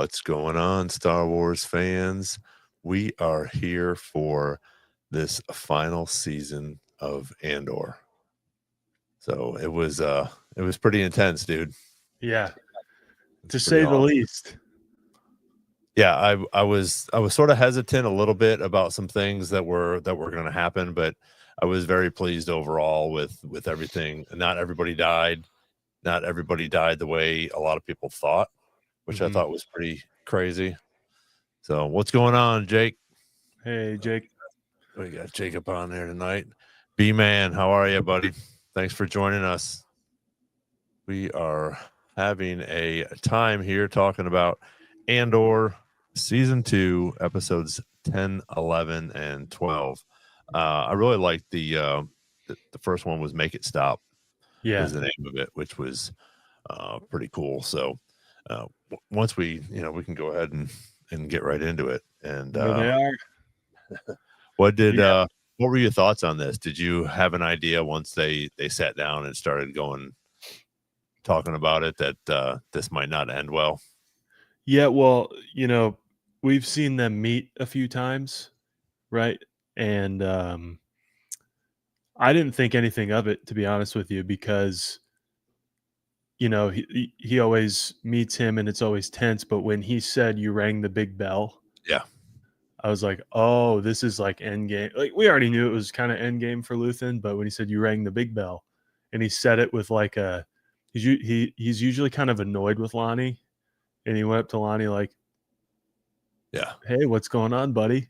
What's going on, Star Wars fans? We are here for this final season of Andor. So it was pretty intense, dude. Yeah, It's to pretty say the awesome. least. Yeah, I was sort of hesitant a little bit about some things that were going to happen, but I was very pleased overall with everything. Not everybody died. Not everybody died the way a lot of people thought, which I thought was pretty crazy. So what's going on, Jake? Hey, Jake. We got Jacob on there tonight. B-Man, how are you, buddy? Thanks for joining us. We are having a time here talking about Andor Season 2, episodes 10, 11, and 12. I really liked the first one was Make It Stop. Yeah. Was the name of it, which was pretty cool. So once we can go ahead and get right into it. And Here they are. what were your thoughts on this? Did you have an idea once they sat down and started talking about it that this might not end well? Yeah, well, we've seen them meet a few times, right? And I didn't think anything of it, to be honest with you, because he always meets him and it's always tense. But when he said you rang the big bell, Yeah, I was like, oh, this is like endgame. Like, we already knew it was kind of endgame for Luthen, but when he said you rang the big bell, and he said it with like he's usually kind of annoyed with Lonnie, and he went up to Lonnie like, yeah, hey, what's going on, buddy?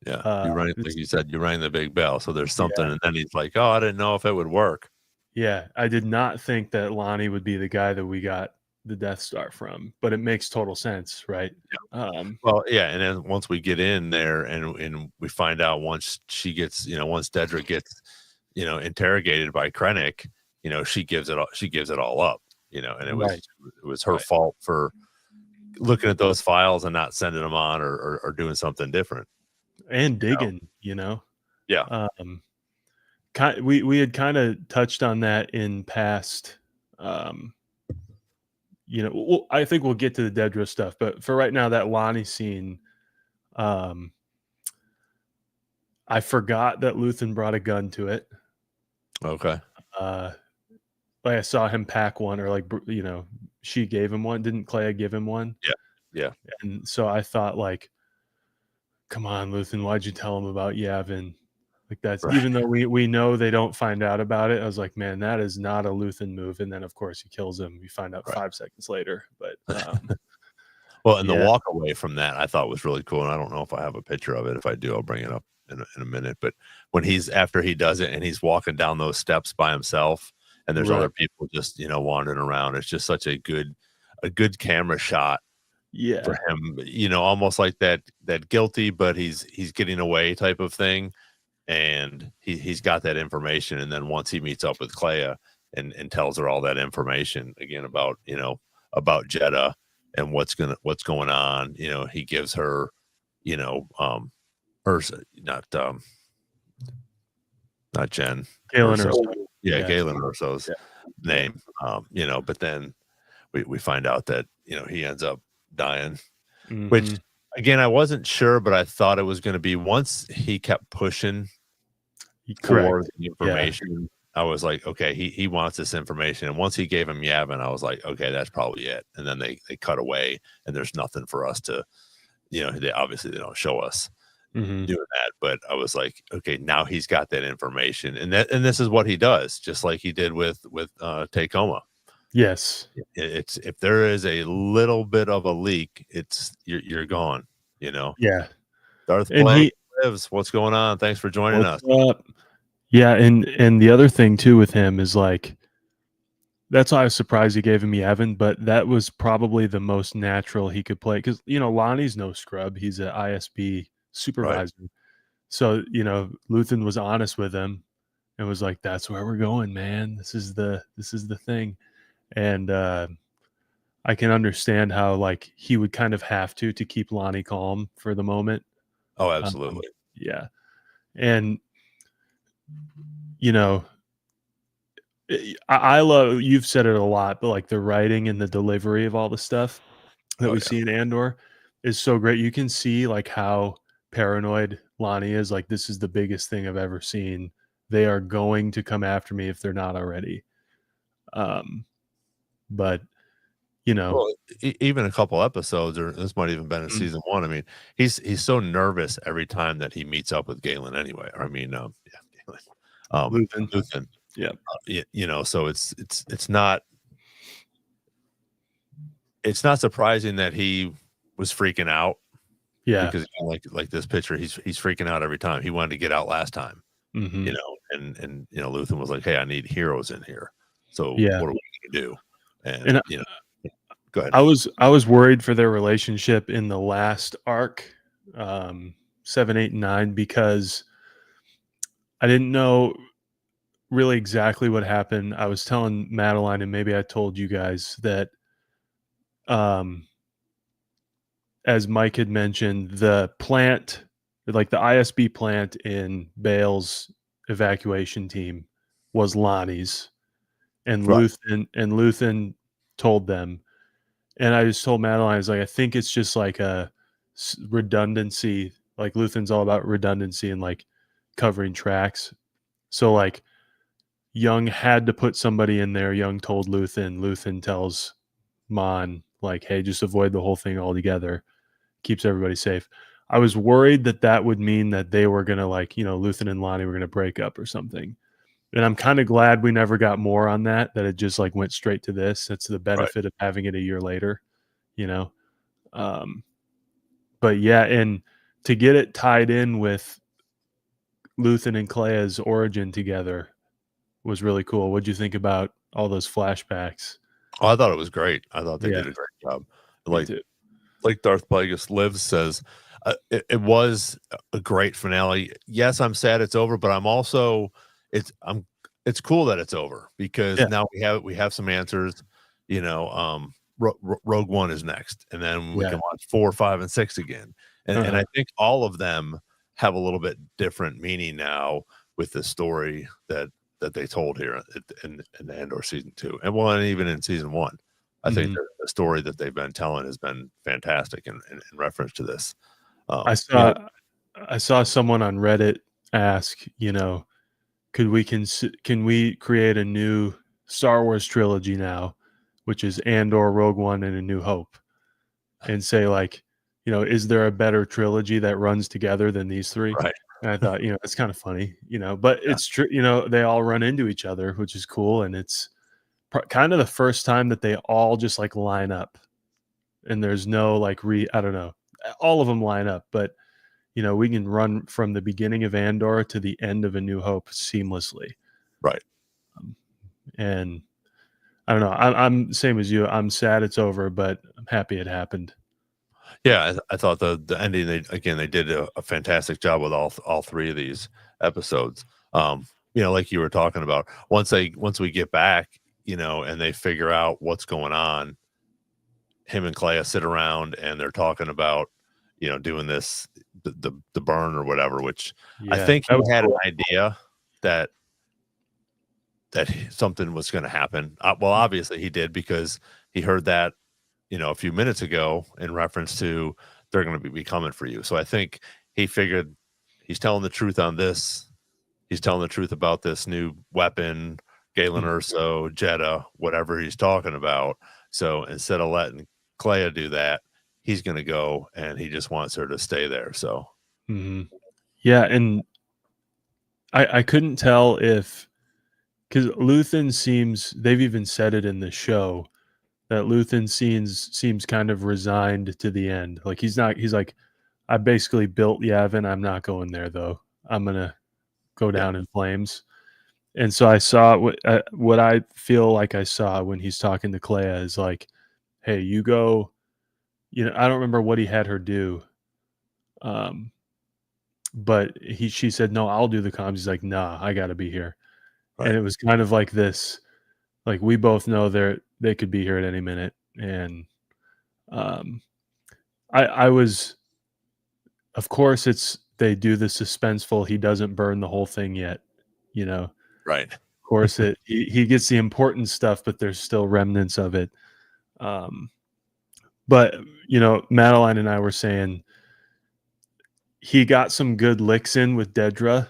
yeah. You rang, like you said, you rang the big bell. So there's something, Yeah. and then he's like, "Oh, I didn't know if it would work." Yeah, I did not think that Lonnie would be the guy that we got the Death Star from, but it makes total sense, right? Well, yeah, and then once we get in there and we find out once she gets, once Dedra gets, interrogated by Krennic, she gives it all up, and it was her fault for looking at those files and not sending them on or doing something different. And digging, Yeah. We had kind of touched on that in past. I think we'll get to the Dedra stuff, but for right now, that Lonnie scene, I forgot that Luthen brought a gun to it. Okay. Like I saw him pack one, or like she gave him one. Didn't Clea give him one? Yeah. And so I thought, like, come on, Luthen, why'd you tell him about Yavin? Like, that's Right. even though we know they don't find out about it. I was like, man, that is not a Luthen move. And then of course he kills him. We find out 5 seconds later. But well, and the walk away from that I thought was really cool. And I don't know if I have a picture of it. If I do, I'll bring it up in a minute. But when after he does it and he's walking down those steps by himself, and there's other people just wandering around, it's just such a good camera shot. Yeah, for him, almost like that guilty, but he's getting away type of thing. And he's got that information. And then once he meets up with Clea and tells her all that information again about, about Jeddah and what's going on, he gives her, Ursa, not Jen. Galen Urso. Erso. Yeah, Galen Urso's name. But then we find out that, he ends up dying, which again, I wasn't sure, but I thought it was going to be once he kept pushing for the information. I was like, okay, he wants this information. And once he gave him Yavin, I was like, okay, that's probably it. And then they cut away and there's nothing for us to, they obviously they don't show us doing that. But I was like, okay, now he's got that information. And this is what he does, just like he did with Tacoma. Yes. It's if there is a little bit of a leak, you're gone, Yeah. Darth Plague lives. What's going on? Thanks for joining us. Yeah, and the other thing too with him is like, that's why I was surprised he gave him Yavin, but that was probably the most natural he could play because Lonnie's no scrub. He's an ISB supervisor. Right. So, Luthen was honest with him and was like, that's where we're going, man. This is the thing. And I can understand how like he would kind of have to keep Lonnie calm for the moment. Oh, absolutely. Yeah. And I love, you've said it a lot, but like the writing and the delivery of all the stuff, that Oh, we yeah. see in Andor is so great. You can see like how paranoid Lonnie is. Like, this is the biggest thing I've ever seen. They are going to come after me if they're not already. But you know, Well, even a couple episodes, or this might even been in mm, season 1. I mean, he's so nervous every time that he meets up with Galen anyway. Or I mean, yeah, Galen, Luthen, Luthen. yeah, You know, so it's not surprising that he was freaking out yeah, because like this picture, he's freaking out every time. He wanted to get out last time, you hmm know, and you know, Luthen was like, "Hey, I need heroes in here. So yeah. what are we gonna do?" And And you know, go ahead. I was worried for their relationship in the last arc, 7, 8, and 9, because I didn't know really exactly what happened. I was telling Madeline, and maybe I told you guys that, um, as Mike had mentioned, the plant, like the ISB plant in Bale's evacuation team, was Lonnie's, and Right, Luthen told them. And I just told Madeline, I was like, I think it's just like a redundancy. Like, Luthen's all about redundancy and like covering tracks. So like Young had to put somebody in there. Young told Luthen. Luthen tells Mon like, hey, just avoid the whole thing altogether. Keeps everybody safe. I was worried that that would mean that they were gonna, like, Luthen and Lonnie were gonna break up or something. And I'm kind of glad we never got more on that. That it just like went straight to this. That's the right. benefit of having it a year later. You know. Um, but yeah, and to get it tied in with Luthen and Clea's origin together was really cool. What'd you think about all those flashbacks? Oh, I thought it was great. I thought they Yeah, did a great job. me Like too. Darth Plagueis lives says, it was a great finale. Yes, I'm sad it's over, but I'm also it's cool that it's over because Yeah, now we have some answers. You know, Rogue One is next, and then we yeah, can watch 4, 5, and 6 again. And uh-huh. I think all of them have a little bit different meaning now with the story that they told here in the Andor season 2, and well, and even in season 1. I think Mhm. the story that they've been telling has been fantastic in reference to this. I You know, saw I saw someone on Reddit ask, can we create a new Star Wars trilogy now, which is Andor, Rogue One, and A New Hope, and say like, is there a better trilogy that runs together than these three? right? And I thought, it's kind of funny, but Yeah, it's true. They all run into each other, which is cool, and it's kind of the first time that they all just like line up, and there's no like I don't know, all of them line up, but we can run from the beginning of Andor to the end of A New Hope seamlessly. right. Um, and I don't know. I'm same as you. I'm sad it's over, but I'm happy it happened. Yeah, I thought the ending they did a fantastic job with all three of these episodes. Like you were talking about, once we get back, and they figure out what's going on, him and Clea sit around and they're talking about, doing this the burn or whatever, which I Yeah, think that he was had an cool. idea that something was going to happen. Well, obviously he did because he heard that, a few minutes ago in reference to they're going to be coming for you. So I think he figured he's telling the truth on this. He's telling the truth about this new weapon, Galen Mm, Urso, Jeddah, whatever he's talking about. So instead of letting Clea do that, he's going to go and he just wants her to stay there. So mhm. Yeah, and I couldn't tell if, because Luthen seems, they've even said it in the show, that Luthen seems kind of resigned to the end. Like, he's like, I basically built Yavin. I'm not going there though. I'm gonna go yeah, down in flames. And so I saw what I feel like I saw when he's talking to Clea is like, hey, you go. I don't remember what he had her do, um, but she said, no, I'll do the comms. He's like, nah, I got to be here. And right. it was kind of like this, like, we both know they could be here at any minute. And um, I was, of course, they do the suspenseful. He doesn't burn the whole thing yet, you know. Right. Of course, he gets the important stuff, but there's still remnants of it. Um, But Madeline and I were saying he got some good licks in with Dedra.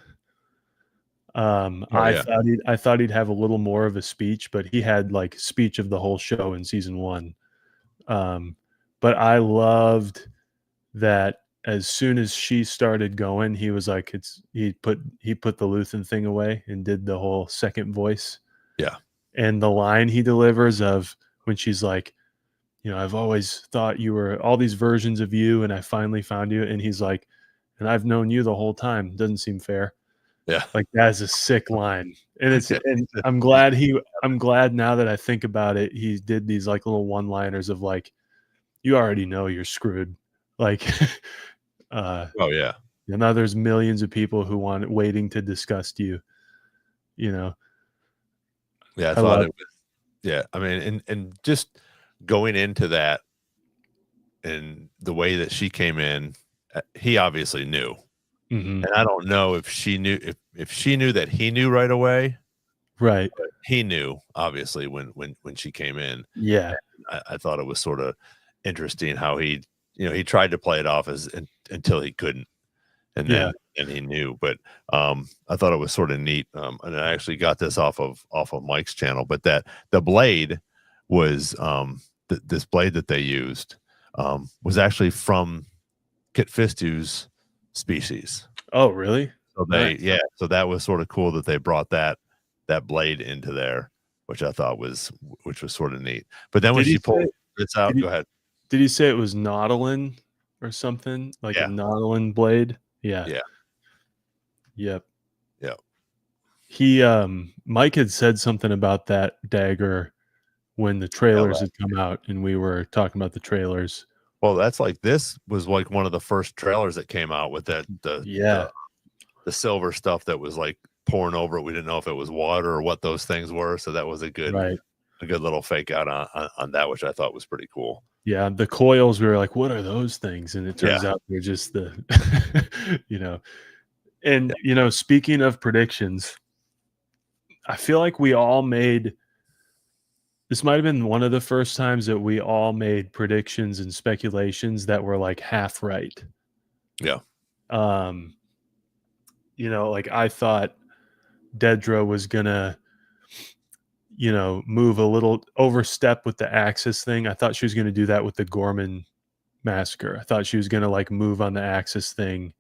Oh, I yeah. thought he'd have a little more of a speech, but he had like speech of the whole show in season 1. But I loved that as soon as she started going, he was like, he put the Luthen thing away and did the whole second voice. Yeah. And the line he delivers of when she's like, I've always thought you were all these versions of you, and I finally found you. And he's like, and I've known you the whole time. Doesn't seem fair. Yeah. Like, that is a sick line. And Yeah. and I'm glad now that I think about it, he did these like little one-liners of like, you already know you're screwed. Like, Oh, yeah. now there's millions of people who waiting to disgust you. Yeah, I I thought love it was. Yeah, I mean, and just going into that and the way that she came in, he obviously knew, Mhm. and I don't know if she knew if she knew that he knew right away. Right. But he knew obviously when she came in. Yeah. I thought it was sort of interesting how he tried to play it off as until he couldn't, and Yeah. then he knew. But I thought it was sort of neat, and I actually got this off of Mike's channel. But that the blade was this blade that they used was actually from Kit Fistu's species. Oh, really? So Nice. so that was sort of cool that they brought that blade into there, which I thought was sort of neat. But then when Did he she say pulled this out, did he go ahead. did he say it was Nautilin or something? Like a Yeah, Nautilin blade? Yeah. yeah, Yep. yeah. He Mike had said something about that dagger when the Yeah, trailers had come out and we were talking about the trailers. well, that's like this was like one of the first trailers that came out with that Yeah. the silver stuff that was like pouring over it. We didn't know if it was water or what those things were, so that was a good Right. little fake out on that, which I thought was pretty cool. Yeah, the coils, we were like, "What are those things?" And it Yeah, turns out they're just the And, speaking of predictions, I feel like we all made this might have been one of the first times that we all made predictions and speculations that were like half right. yeah, Um, like I thought Dedra was gonna, move a little overstep with the Axis thing. I thought she was gonna do that with the Gorman massacre. I thought she was gonna like move on the Axis thing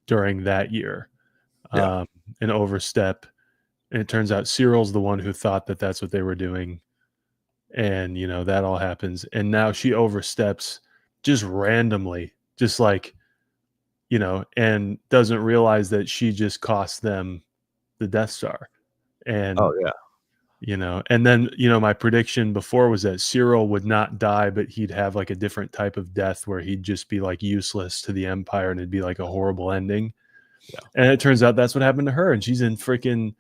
during that year, yeah, and overstep. And it turns out Cyril's the one who thought that that's what they were doing. And, that all happens. And now she oversteps just randomly, just like, and doesn't realize that she just cost them the Death Star. oh And, yeah, and then, my prediction before was that Cyril would not die, but he'd have like a different type of death where he'd just be like useless to the Empire and it'd be like a horrible ending. yeah, And it turns out that's what happened to her. And she's in freaking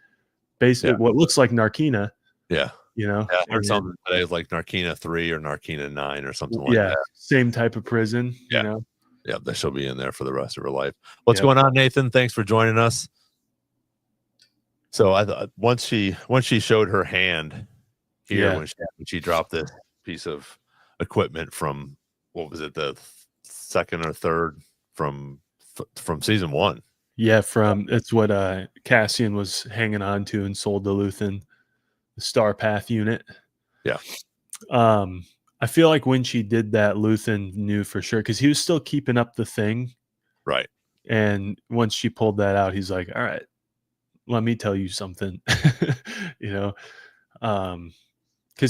yeah, what looks like Narkina, yeah. Yeah, I heard and something today was like Narkina 3 or Narkina 9 or something like yeah, that. same type of prison, Yeah, yeah, that she'll be in there for the rest of her life. What's Yep. going on, Nathan? Thanks for joining us. So I thought once she showed her hand here Yeah. when she dropped this piece of equipment from what was it, the second or third from season 1. Yeah, it's what Cassian was hanging on to and sold to Luthen, the Star Path unit. Yeah. I feel like when she did that, Luthen knew for sure because he was still keeping up the thing. Right. And once she pulled that out, he's like, all right, let me tell you something. Because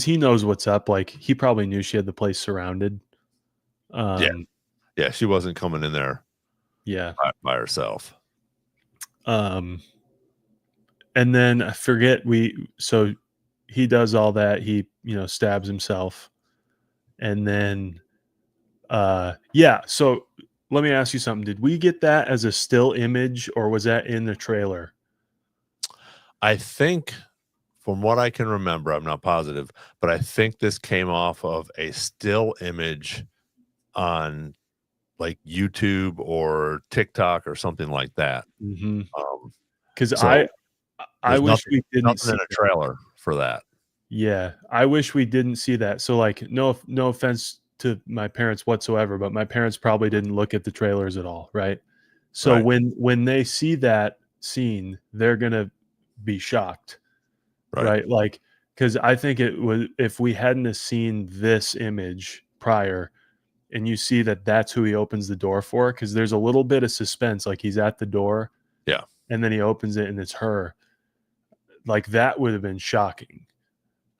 he knows what's up. Like he probably knew she had the place surrounded. Yeah, she wasn't coming in there Yeah. by herself. And then I forget so he does all that. He, stabs himself. And then so let me ask you something. Did we get that as a still image or was that in the trailer? I think from what I can remember, I'm not positive, but I think this came off of a still image on like YouTube or TikTok or something like that. Because So I wish we didn't nothing in a trailer for that. Yeah, I wish we didn't see that. So like no offense to my parents whatsoever, but my parents probably didn't look at the trailers at all, right? So when they see that scene, they're gonna be shocked, right? Like, because I think it was, if we hadn't have seen this image prior, and you see that that's who he opens the door for, because there's a little bit of suspense, like he's at the door, and then he opens it and it's her. Like, that would have been shocking.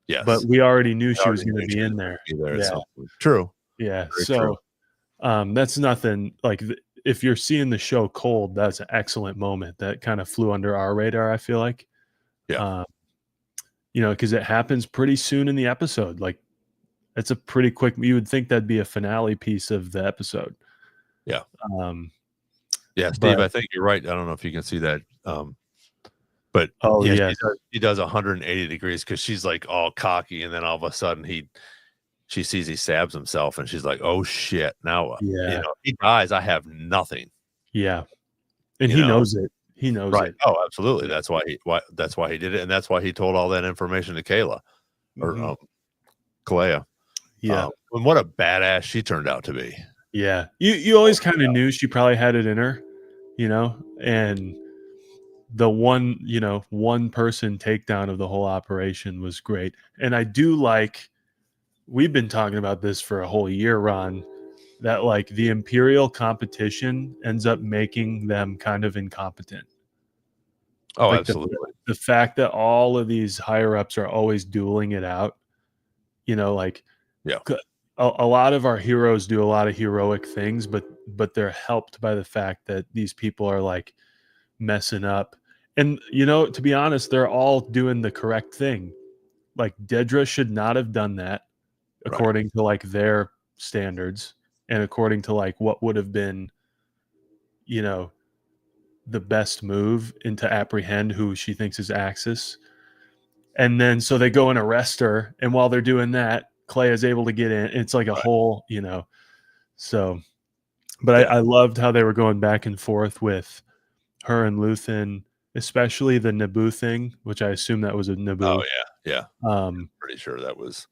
Yes, but we already knew she was going to be in there. Yeah, true. Yeah, very so true. That's nothing. Like, if you're seeing the show cold, that's an excellent moment that kind of flew under our radar, I feel like. Yeah. You know, because it happens pretty soon in the episode. Like, it's a pretty quick. You would think that'd be a finale piece of the episode. Yeah. Yeah, Steve, I think you're right. I don't know if you can see that. But he does 180 degrees, because she's like all cocky, and then all of a sudden she sees he stabs himself, and she's like, "Oh shit!" Now, you know, he dies. I have nothing. Yeah, and he knows it. He knows it. Oh, absolutely. That's why he did it, and that's why he told all that information to Kayla or Kalea. Yeah, and what a badass she turned out to be. Yeah, you always kind of knew she probably had it in her, you know, and the one person takedown of the whole operation was great. And I do like, we've been talking about this for a whole year, Ron, that like the Imperial competition ends up making them kind of incompetent. Oh, like absolutely. The fact that all of these higher ups are always dueling it out, you know, like, a lot of our heroes do a lot of heroic things, but they're helped by the fact that these people are like messing up. And, you know, to be honest, they're all doing the correct thing. Like, Dedra should not have done that according to like their standards, and according to like what would have been, you know, the best move into apprehend who she thinks is Axis. And then so they go and arrest her, and while they're doing that, Clay is able to get in. It's like a whole, you know, so, but I loved how they were going back and forth with her and Luthen, especially the Naboo thing, which I assume that was a Naboo. Oh yeah. I'm pretty sure that was.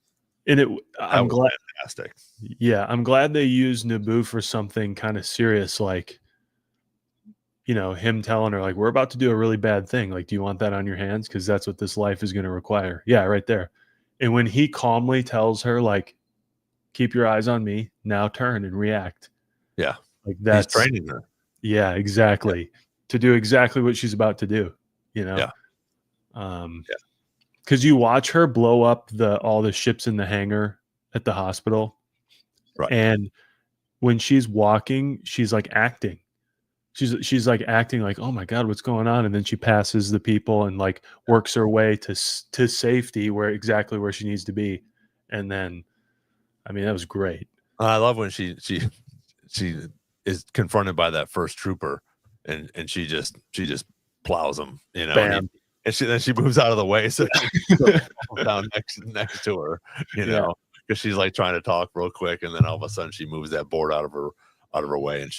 And I'm glad. Fantastic. Yeah, I'm glad they used Naboo for something kind of serious, like, you know, him telling her like, "We're about to do a really bad thing. Like, do you want that on your hands? Because that's what this life is going to require." Yeah, right there. And when he calmly tells her, like, "Keep your eyes on me. Now turn and react." Yeah. Like, that's he's training her. Yeah, exactly. Yeah. To do exactly what she's about to do, you know? Yeah. Because you watch her blow up all the ships in the hangar at the hospital. Right. And when she's walking, she's like acting. She's like acting like, "Oh my God, what's going on?" And then she passes the people and like works her way to safety, exactly where she needs to be. And then, I mean, that was great. I love when she is confronted by that first trooper, and she just plows him, you know. Bam. And she moves out of the way, so she goes down next to her, you know, because she's like trying to talk real quick, and then all of a sudden she moves that board out of her way and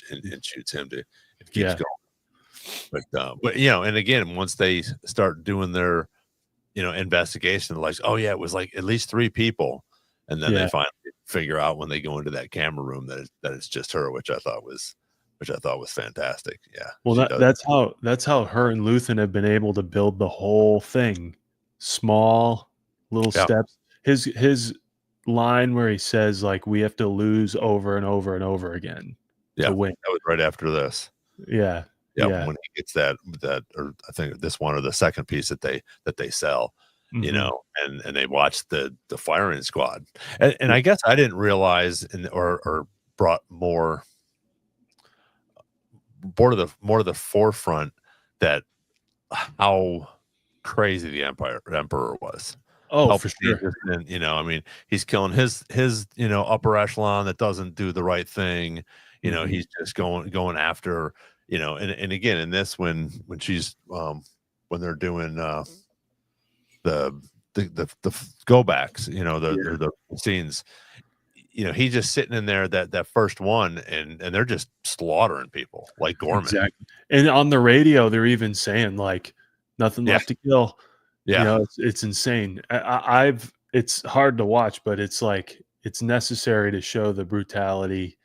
shoots him to keep going. But you know, and again, once they start doing their, you know, investigation, like, oh yeah, it was like at least 3 people, and then they finally figure out when they go into that camera room that it's just her, which I thought was fantastic. Yeah. Well, that's how her and Luthen have been able to build the whole thing. Small little steps. His line where he says like, "We have to lose over and over and over again to win." That was right after this. Yeah. When he gets that, or I think this one or the second piece that they sell, you know, and they watch the firing squad, and I guess I didn't realize or brought more to the forefront that how crazy the emperor was. Oh, for sure. And, you know, I mean, he's killing his you know, upper echelon that doesn't do the right thing. You know, he's just going after, you know, and again in this when she's when they're doing the go backs, you know, the scenes, you know, he's just sitting in there that first one, and they're just slaughtering people like Gorman. Exactly. And on the radio, they're even saying like, "Nothing left to kill." Yeah, you know, it's insane. It's hard to watch, but it's like it's necessary to show the brutality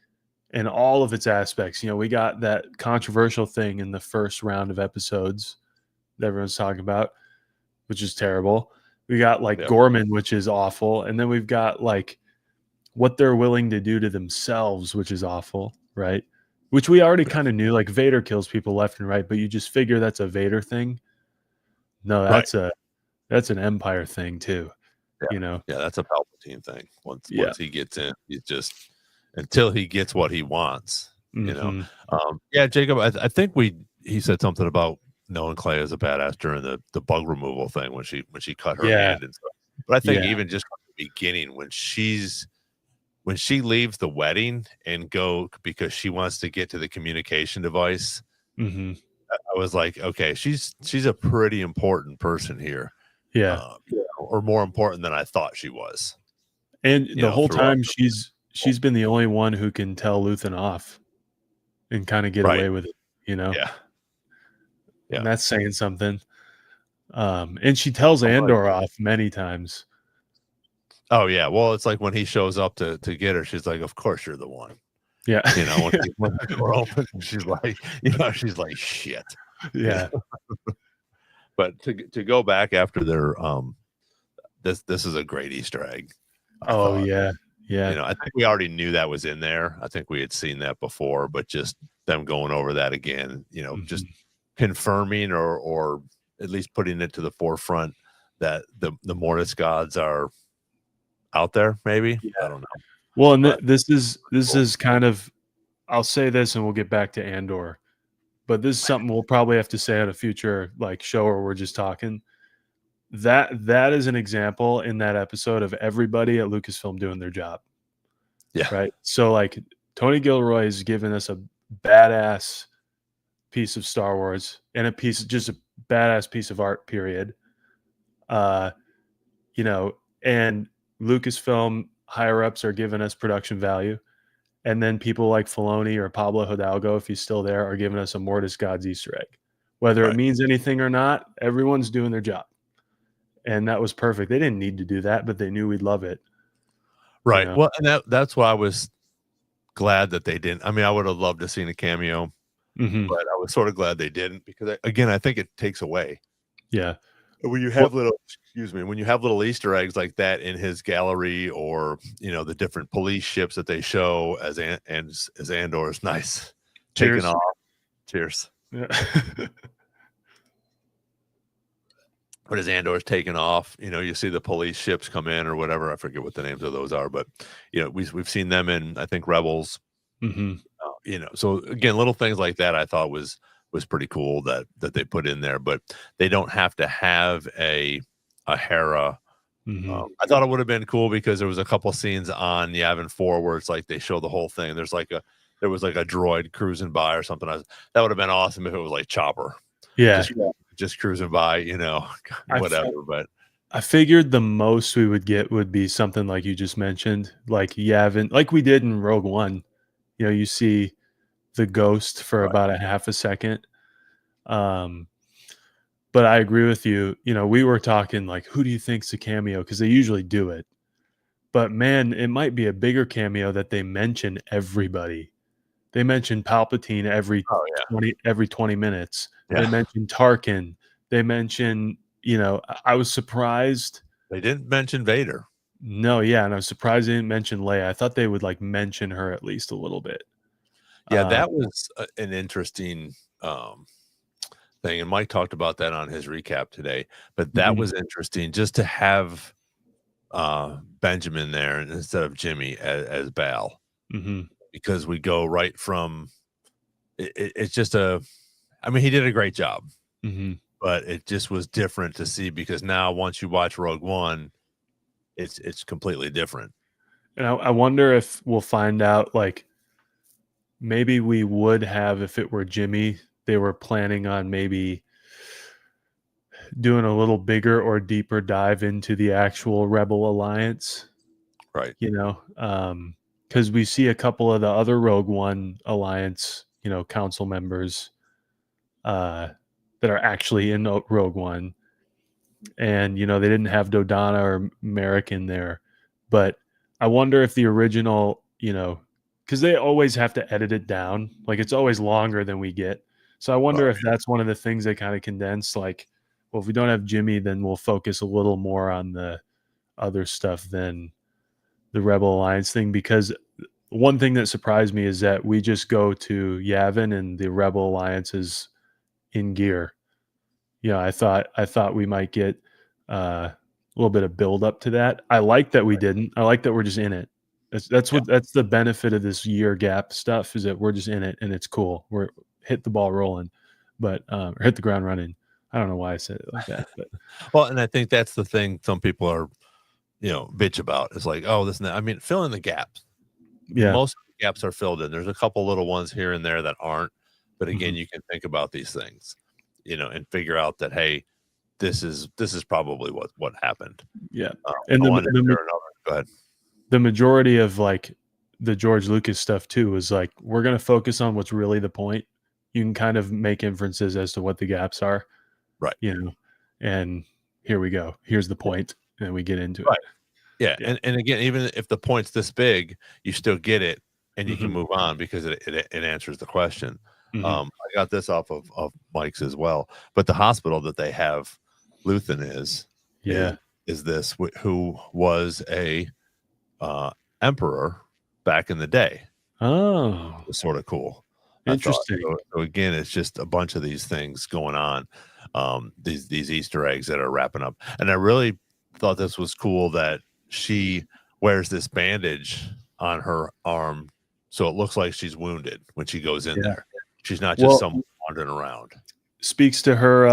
in all of its aspects. You know, we got that controversial thing in the first round of episodes that everyone's talking about, which is terrible. We got like Gorman, which is awful. And then we've got like what they're willing to do to themselves, which is awful, right? Which we already kind of knew. Like Vader kills people left and right, but you just figure that's a Vader thing. No, that's an Empire thing too. Yeah. You know? Yeah, that's a Palpatine thing. Once he gets in, he's just until he gets what he wants. You know? Yeah, Jacob, I think he said something about knowing Clay as a badass during the bug removal thing when she cut her hand and stuff. But I think even just from the beginning when she leaves the wedding and go because she wants to get to the communication device, I was like, okay, she's a pretty important person here. Or more important than I thought she was. And the whole time she's been the only one who can tell Luthen off and kind of get away with it, you know? Yeah. And that's saying something. And she tells Andor off many times. Oh yeah. Well, it's like when he shows up to get her, she's like, of course you're the one. Yeah. You know, when the door opens, she's like, shit. Yeah. But to go back after their this is a great Easter egg. Yeah. You know, I think we already knew that was in there. I think we had seen that before, but just them going over that again, you know, just confirming or at least putting it to the forefront that the Mortis gods are out there, maybe. I don't know. Well, and this is kind of, I'll say this and we'll get back to Andor, but this is something we'll probably have to say on a future like show where we're just talking. That is an example in that episode of everybody at Lucasfilm doing their job. Yeah. Right. So like Tony Gilroy has given us a badass piece of Star Wars and just a badass piece of art, period. You know, and Lucasfilm higher ups are giving us production value. And then people like Filoni or Pablo Hidalgo, if he's still there, are giving us a Mortis Gods Easter egg. Whether it means anything or not, everyone's doing their job. And that was perfect. They didn't need to do that, but they knew we'd love it. Right. You know? Well, and that's why I was glad that they didn't. I mean, I would have loved to seen a cameo, but I was sort of glad they didn't because again, I think it takes away. Yeah. When you have when you have little Easter eggs like that in his gallery, or you know the different police ships that they show as Andor's nice taking off. Cheers. Yeah. But as Andor's taking off, you know, you see the police ships come in or whatever. I forget what the names of those are, but you know, we've seen them in I think Rebels. You know, so again, little things like that I thought was pretty cool that they put in there, but they don't have to have a Hera. I thought it would have been cool because there was a couple scenes on Yavin 4 where it's like they show the whole thing. There was like a droid cruising by or something. That would have been awesome if it was like Chopper. Yeah. Just cruising by, you know, whatever. But I figured the most we would get would be something like you just mentioned, like Yavin, like we did in Rogue One. You know, you see the ghost for about a half a second. But I agree with you. You know, we were talking like, who do you think's a cameo? Because they usually do it. But man, it might be a bigger cameo that they mention everybody. They mention Palpatine every 20 minutes. Yeah. They mention Tarkin. They mention, you know, I was surprised. They didn't mention Vader. No, yeah. And I was surprised they didn't mention Leia. I thought they would like mention her at least a little bit. Yeah, that was an interesting thing. And Mike talked about that on his recap today. But that was interesting just to have Benjamin there instead of Jimmy as Bal. Because we go right from it's just I mean, he did a great job, but it just was different to see because now once you watch Rogue One, it's completely different. And I wonder if we'll find out, like maybe we would have, if it were Jimmy, they were planning on maybe doing a little bigger or deeper dive into the actual Rebel Alliance. Right. You know, because we see a couple of the other Rogue One Alliance, you know, council members that are actually in Rogue One. And, you know, they didn't have Dodonna or Merrick in there. But I wonder if the original, because they always have to edit it down. Like it's always longer than we get. So I wonder if that's one of the things they kind of condense. Like, well, if we don't have Jimmy, then we'll focus a little more on the other stuff than the Rebel Alliance thing. Because one thing that surprised me is that we just go to Yavin and the Rebel Alliance is in gear. I thought we might get a little bit of build up to that. I like that we didn't. I like that we're just in it. That's the benefit of this year gap stuff, is that we're just in it and it's cool. We're hit the ball rolling, but or hit the ground running. I don't know why I said it like that, but Well, and I think that's the thing some people are, bitch about. It's like, oh, this and that. I mean, fill in the gaps. yeah, Most of the gaps are filled in. There's a couple little ones here and there that aren't. But again, you can think about these things, and figure out that, hey, this is probably what happened. yeah. And go ahead. The majority of like the George Lucas stuff too is like, we're going to focus on what's really the point. You can kind of make inferences as to what the gaps are, right? And here we go. Here's the point, and we get into right. it. Yeah. And again, even if the point's this big, you still get it, and you can move on because it answers the question. I got this off of Mike's as well, but the hospital that they have Luthen is this, who was a emperor back in the day. Oh, it was sort of cool. Interesting. So again, it's just a bunch of these things going on, these Easter eggs that are wrapping up. And I really thought this was cool that she wears this bandage on her arm, so it looks like she's wounded when she goes in there. She's not just someone wandering around. Speaks to her,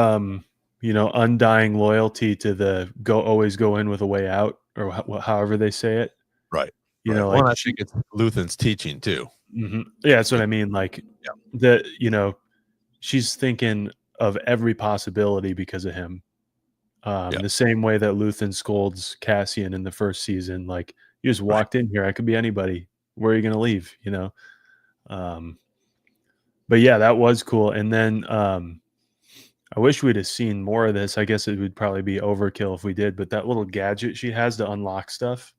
undying loyalty to the always go in with a way out, or however they say it. Right. Like I think it's Luthen's teaching too. Yeah, that's what I mean. Like she's thinking of every possibility because of him. The same way that Luthen scolds Cassian in the first season. Like, you just walked in here. I could be anybody. Where are you going to leave? But yeah, that was cool. And then I wish we'd have seen more of this. I guess it would probably be overkill if we did. But that little gadget she has to unlock stuff,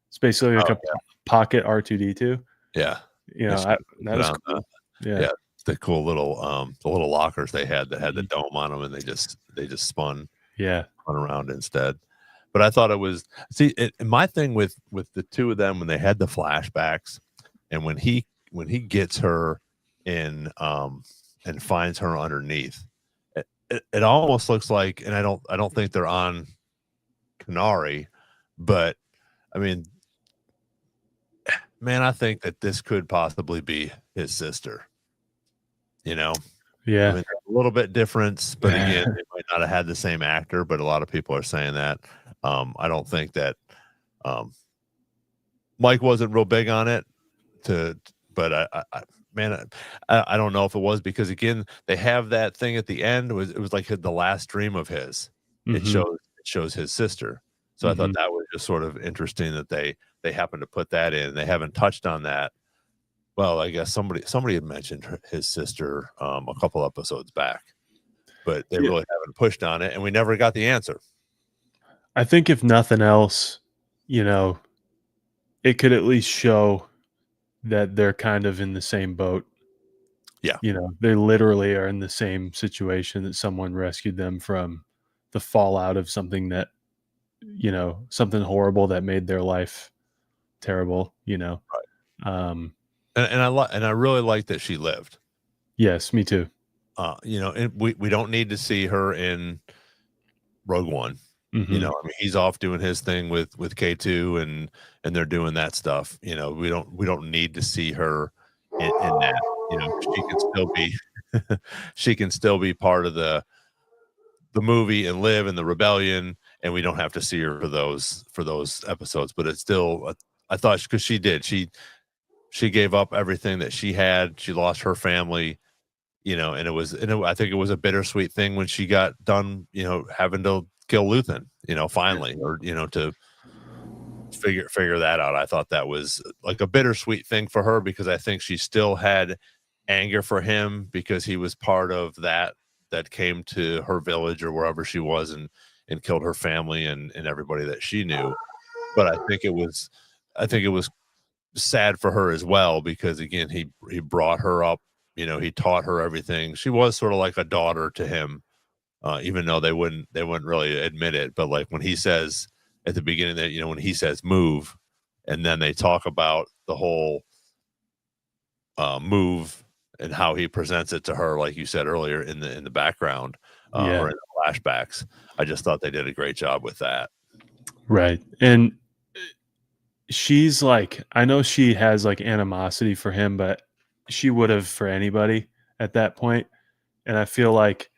it's basically like a pocket R2D2. Yeah. That was cool. Yeah. The cool little the little lockers they had that had the dome on them, and they just spun around instead. But I thought it was my thing with the two of them, when they had the flashbacks, and when he gets her in and finds her underneath, it almost looks like, and I don't think they're on Kenari, but I mean, man, I think that this could possibly be his sister. Yeah. I mean, a little bit difference, but again, they might not have had the same actor, but a lot of people are saying that. I don't think that Mike wasn't real big on it, but I don't know if it was because, again, they have that thing at the end. It was like the last dream of his. It shows his sister. So I thought that was just sort of interesting that they happened to put that in. They haven't touched on that. Well, I guess somebody had mentioned his sister a couple episodes back, but they really haven't pushed on it, and we never got the answer. I think if nothing else, it could at least show that they're kind of in the same boat. Yeah. They literally are in the same situation, that someone rescued them from the fallout of something that, something horrible that made their life terrible, Right. And I really like that she lived. Yes, me too. And we don't need to see her in Rogue One. I mean, he's off doing his thing with K2, and they're doing that stuff. We don't need to see her in that. She can still be she can still be part of the movie and live in the rebellion, and we don't have to see her for those episodes. But it's still, I thought, because she gave up everything that she had. She lost her family, and I think it was a bittersweet thing when she got done, having to kill Luthen, finally, or, to figure that out. I thought that was like a bittersweet thing for her, because I think she still had anger for him because he was part of that came to her village or wherever she was and killed her family and everybody that she knew. But I think it was I think it was sad for her as well, because again, he brought her up, he taught her everything. She was sort of like a daughter to him, even though they wouldn't really admit it. But like when he says at the beginning that, when he says move, and then they talk about the whole move and how he presents it to her, like you said earlier, in the background, or in the flashbacks. I just thought they did a great job with that. Right. And she's like, I know she has like animosity for him, but she would have for anybody at that point. And I feel like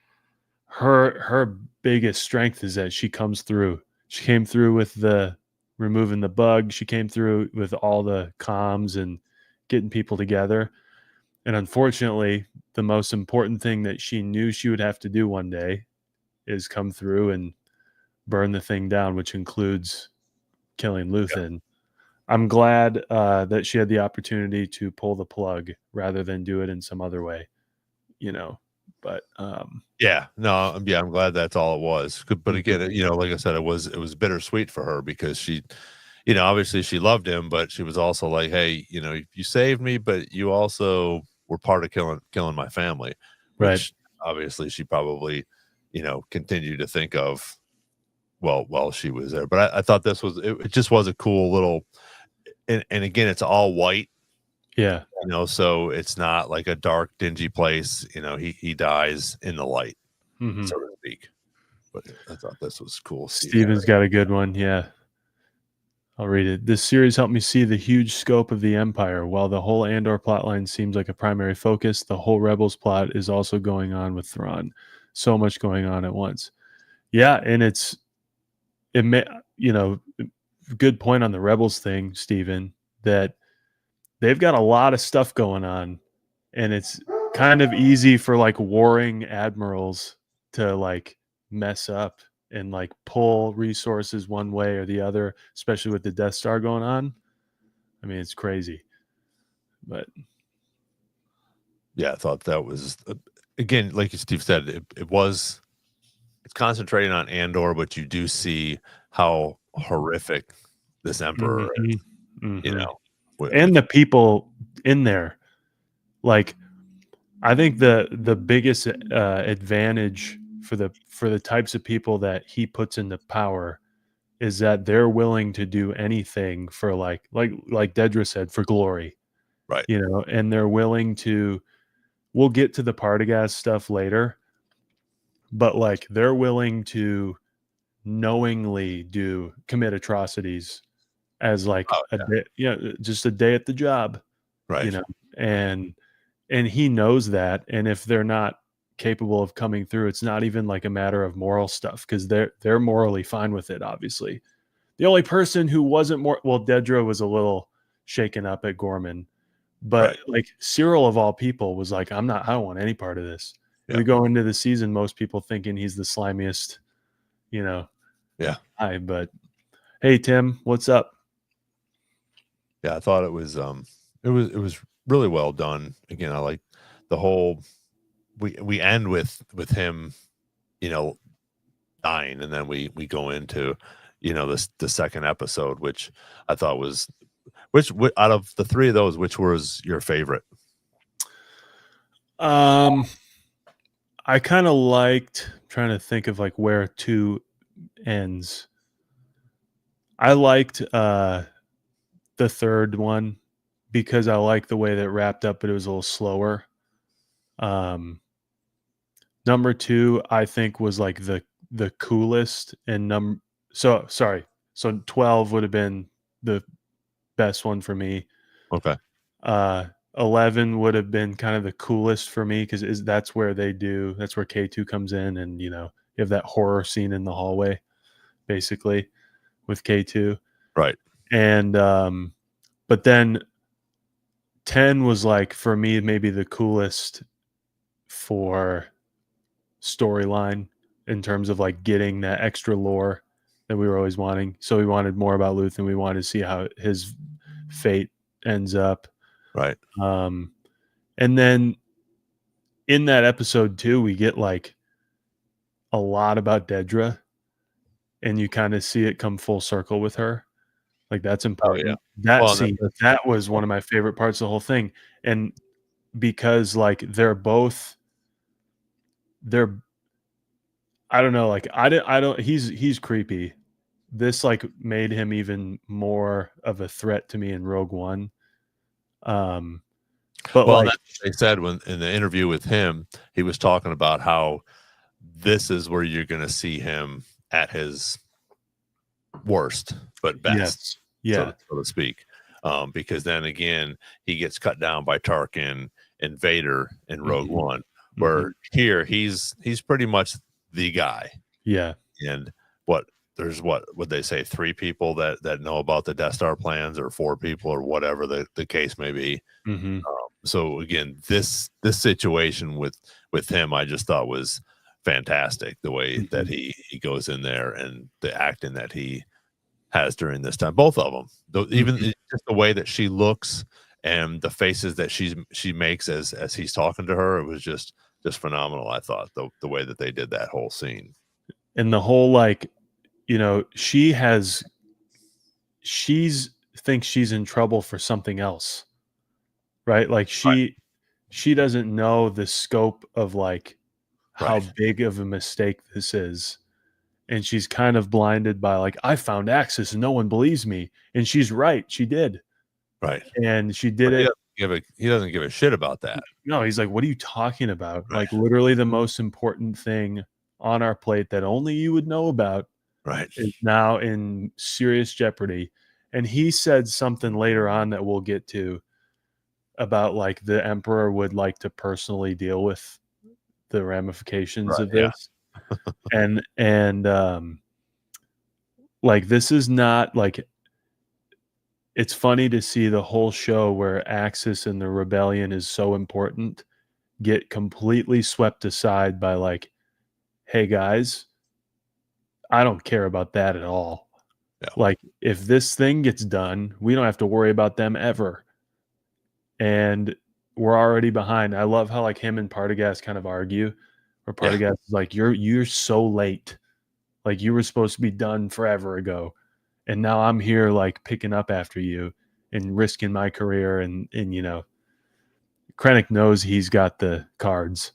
her biggest strength is that she comes through. She came through with the removing the bug. She came through with all the comms and getting people together. And unfortunately, the most important thing that she knew she would have to do one day is come through and burn the thing down, which includes killing Luthen. Yeah. I'm glad that she had the opportunity to pull the plug rather than do it in some other way, but I'm glad that's all it was. But again, like I said, it was bittersweet for her, because she, obviously she loved him, but she was also like, hey, you saved me, but you also were part of killing my family, which obviously she probably, continued to think of while she was there. But I thought it just was a cool little, and again, it's all white. Yeah. So it's not like a dark, dingy place. He dies in the light, so to speak. But I thought this was cool. Steven's got a good one. Yeah. I'll read it. This series helped me see the huge scope of the Empire. While the whole Andor plotline seems like a primary focus, the whole Rebels plot is also going on with Thrawn. So much going on at once. Yeah, and good point on the Rebels thing, Steven, that they've got a lot of stuff going on, and it's kind of easy for like warring admirals to like mess up and like pull resources one way or the other, especially with the Death Star going on. I mean, it's crazy. But yeah, I thought that was, again, like Steve said, it's concentrating on Andor, but you do see how horrific this Emperor is, and the people in there. Like, I think the biggest advantage for the types of people that he puts into power is that they're willing to do anything for like Dedra said, for glory, right? And they're willing to. We'll get to the Partagaz stuff later, but like they're willing to knowingly commit atrocities as like day, just a day at the job, right? And he knows that, and if they're not capable of coming through, it's not even like a matter of moral stuff, because they're morally fine with it. Obviously, the only person who wasn't Dedra was a little shaken up at Gorman, but like Cyril of all people was like, I don't want any part of this. Yeah. We go into the season, most people thinking he's the slimiest, but hey, Tim, what's up? Yeah, I thought it was really well done. Again, I like the whole, we end with him, dying, and then we go into, the second episode, which I thought was, which out of the three of those, which was your favorite? I kind of liked, trying to think of like where 2 ends. I liked the third one because I liked the way that it wrapped up, but it was a little slower. Number 2, I think, was like the coolest, and so 12 would have been the best one for me. Okay. 11 would have been kind of the coolest for me, because that's where K2 comes in, and you have that horror scene in the hallway, basically, with K2. Right. And but then 10 was like, for me, maybe the coolest for storyline, in terms of like getting that extra lore that we were always wanting. So we wanted more about Luthen. We wanted to see how his fate ends up. Right. And then in that episode 2, we get like a lot about Dedra, and you kind of see it come full circle with her. Like, that's important. yeah. That Well, scene, that was one of my favorite parts of the whole thing, and because, like, they're I don't know, like, I don't he's creepy. This, like, made him even more of a threat to me in Rogue One. But, well, like that's what they said when in the interview with him, he was talking about how this is where you're gonna see him at his worst, but best, yes. Yeah. so to speak. Because then again, he gets cut down by Tarkin and Vader in Rogue Mhm. One, Mhm. where here he's pretty much the guy. Yeah. And what there's what would they say, 3 people that know about the Death Star plans, or 4 people, or whatever the case may be. Mhm. So again, this situation with him, I just thought was fantastic. The way that Mhm. he goes in there, and the acting that he has during this time, both of them. Though even Mhm. just the way that she looks and the faces that she makes as he's talking to her, it was just phenomenal. I thought the way that they did that whole scene. And the whole, like, she's thinks she's in trouble for something else, right? Like, Right, she doesn't know the scope of, like, how right, big of a mistake this is, and she's kind of blinded by, like, "I found Axis and no one believes me," and she's right, she did, right. and she did But it. he doesn't give a shit about that. No, he's like, "What are you talking about?" Right, Like, literally the most important thing on our plate that only you would know about right, is now in serious jeopardy, and he said something later on that we'll get to about, like, the Emperor would like to personally deal with the ramifications right. of Yeah, this, and like, this is not, like, it's funny to see the whole show where Axis and the rebellion is so important get completely swept aside by, like, "Hey, guys, I don't care about that at all. yeah, Like, if this thing gets done, we don't have to worry about them ever, and we're already behind." I love how, like, him and Partagaz kind of argue, where yeah. Partagaz is like, "You're so late. Like, you were supposed to be done forever ago, and now I'm here, like, picking up after you and risking my career," and Krennic knows he's got the cards.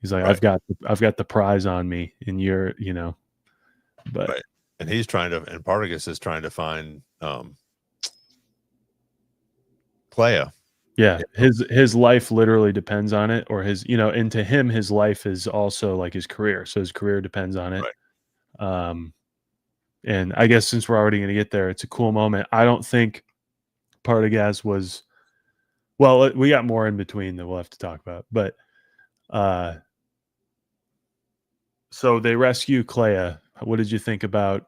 He's like, Right, I've got the prize on me, and but right. And he's trying to, and Partagas is trying to find Clea. yeah, Yeah, his life literally depends on it, or and to him, his life is also like his career. So his career depends on it. right. Um, and I guess since we're already going to get there, it's a cool moment. I don't think Partagaz was well. We got more in between that we'll have to talk about, but uh, so they rescue Clea. What did you think about?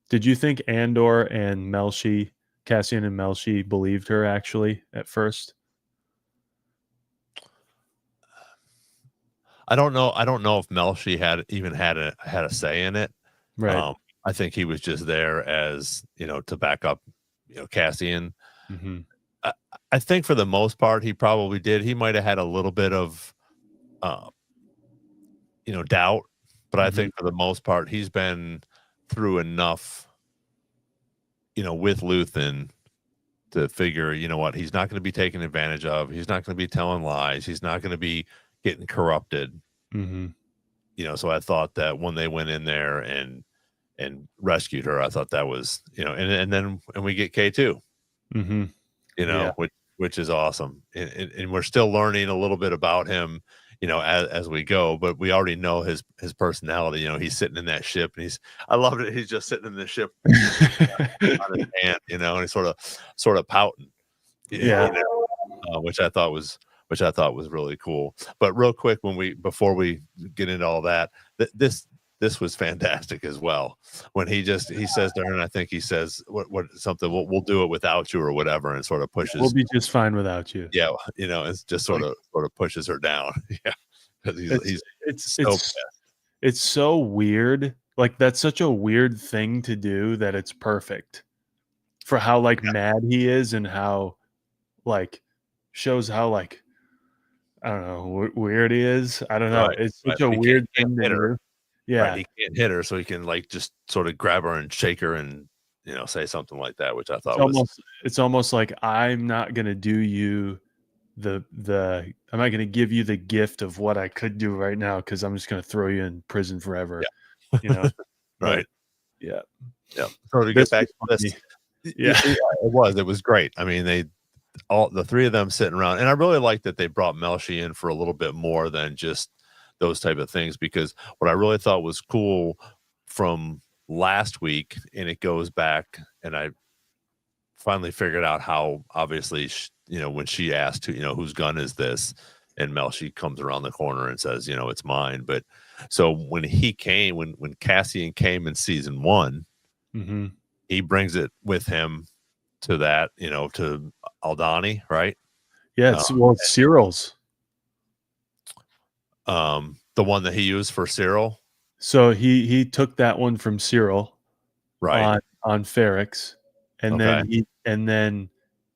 Did you think Andor and Melshi, Cassian and Melshi, believed her actually at first? I don't know if Melshi had a say in it. Right. Um, I think he was just there as, to back up, Cassian. Hmm. I, I think for the most part he probably did. He might have had a little bit of uh, doubt, but I Hmm. think for the most part he's been through enough, with Luthen to figure, what, he's not going to be taken advantage of. He's not going to be telling lies. He's not going to be getting corrupted. Hmm. So I thought that when they went in there and rescued her, I thought that was, and then we get K2, Hmm. Yeah. which is awesome. And we're still learning a little bit about him, as we go, but we already know his personality. He's sitting in that ship, and I loved it. He's just sitting in the ship on his hand, and he's sort of pouting, Yeah. which I thought was really cool. But real quick, before we get into all that, this was fantastic as well. When he says to her, and I think he says what something, we'll do it without you, or whatever, and sort of We'll pushes, be just fine without you. yeah, it's just Like, sort of pushes her down, yeah, because it's he's it's so it's it's so weird. Like, that's such a weird thing to do that it's perfect for how, like, yeah, mad he is, and how, like, shows how, like, I don't know, weird he is. I don't know. right, It's right. such a But weird he can't thing to hit her. do. Right, Yeah. he can't hit her, so he can, like, just sort of grab her and shake her and say something like that, which I thought it's almost like I'm not gonna do you I'm not gonna give you the gift of what I could do right now because I'm just gonna throw you in prison forever. right. But, yeah. So to get This back was to funny. this, Yeah. it was great. I mean, the three of them sitting around, and I really like that they brought Melshi in for a little bit more than just those type of things, because what I really thought was cool from last week, and it goes back, and I finally figured out how, obviously, when she asked, whose gun is this, and Melshi comes around the corner and says, it's mine. But so when Cassian came in season 1, Mm-hmm. he brings it with him to that, to Aldani, right? Yeah, it's Cyril's. The one that he used for Cyril. So he took that one from Cyril, Right. on Ferrix, and Okay. then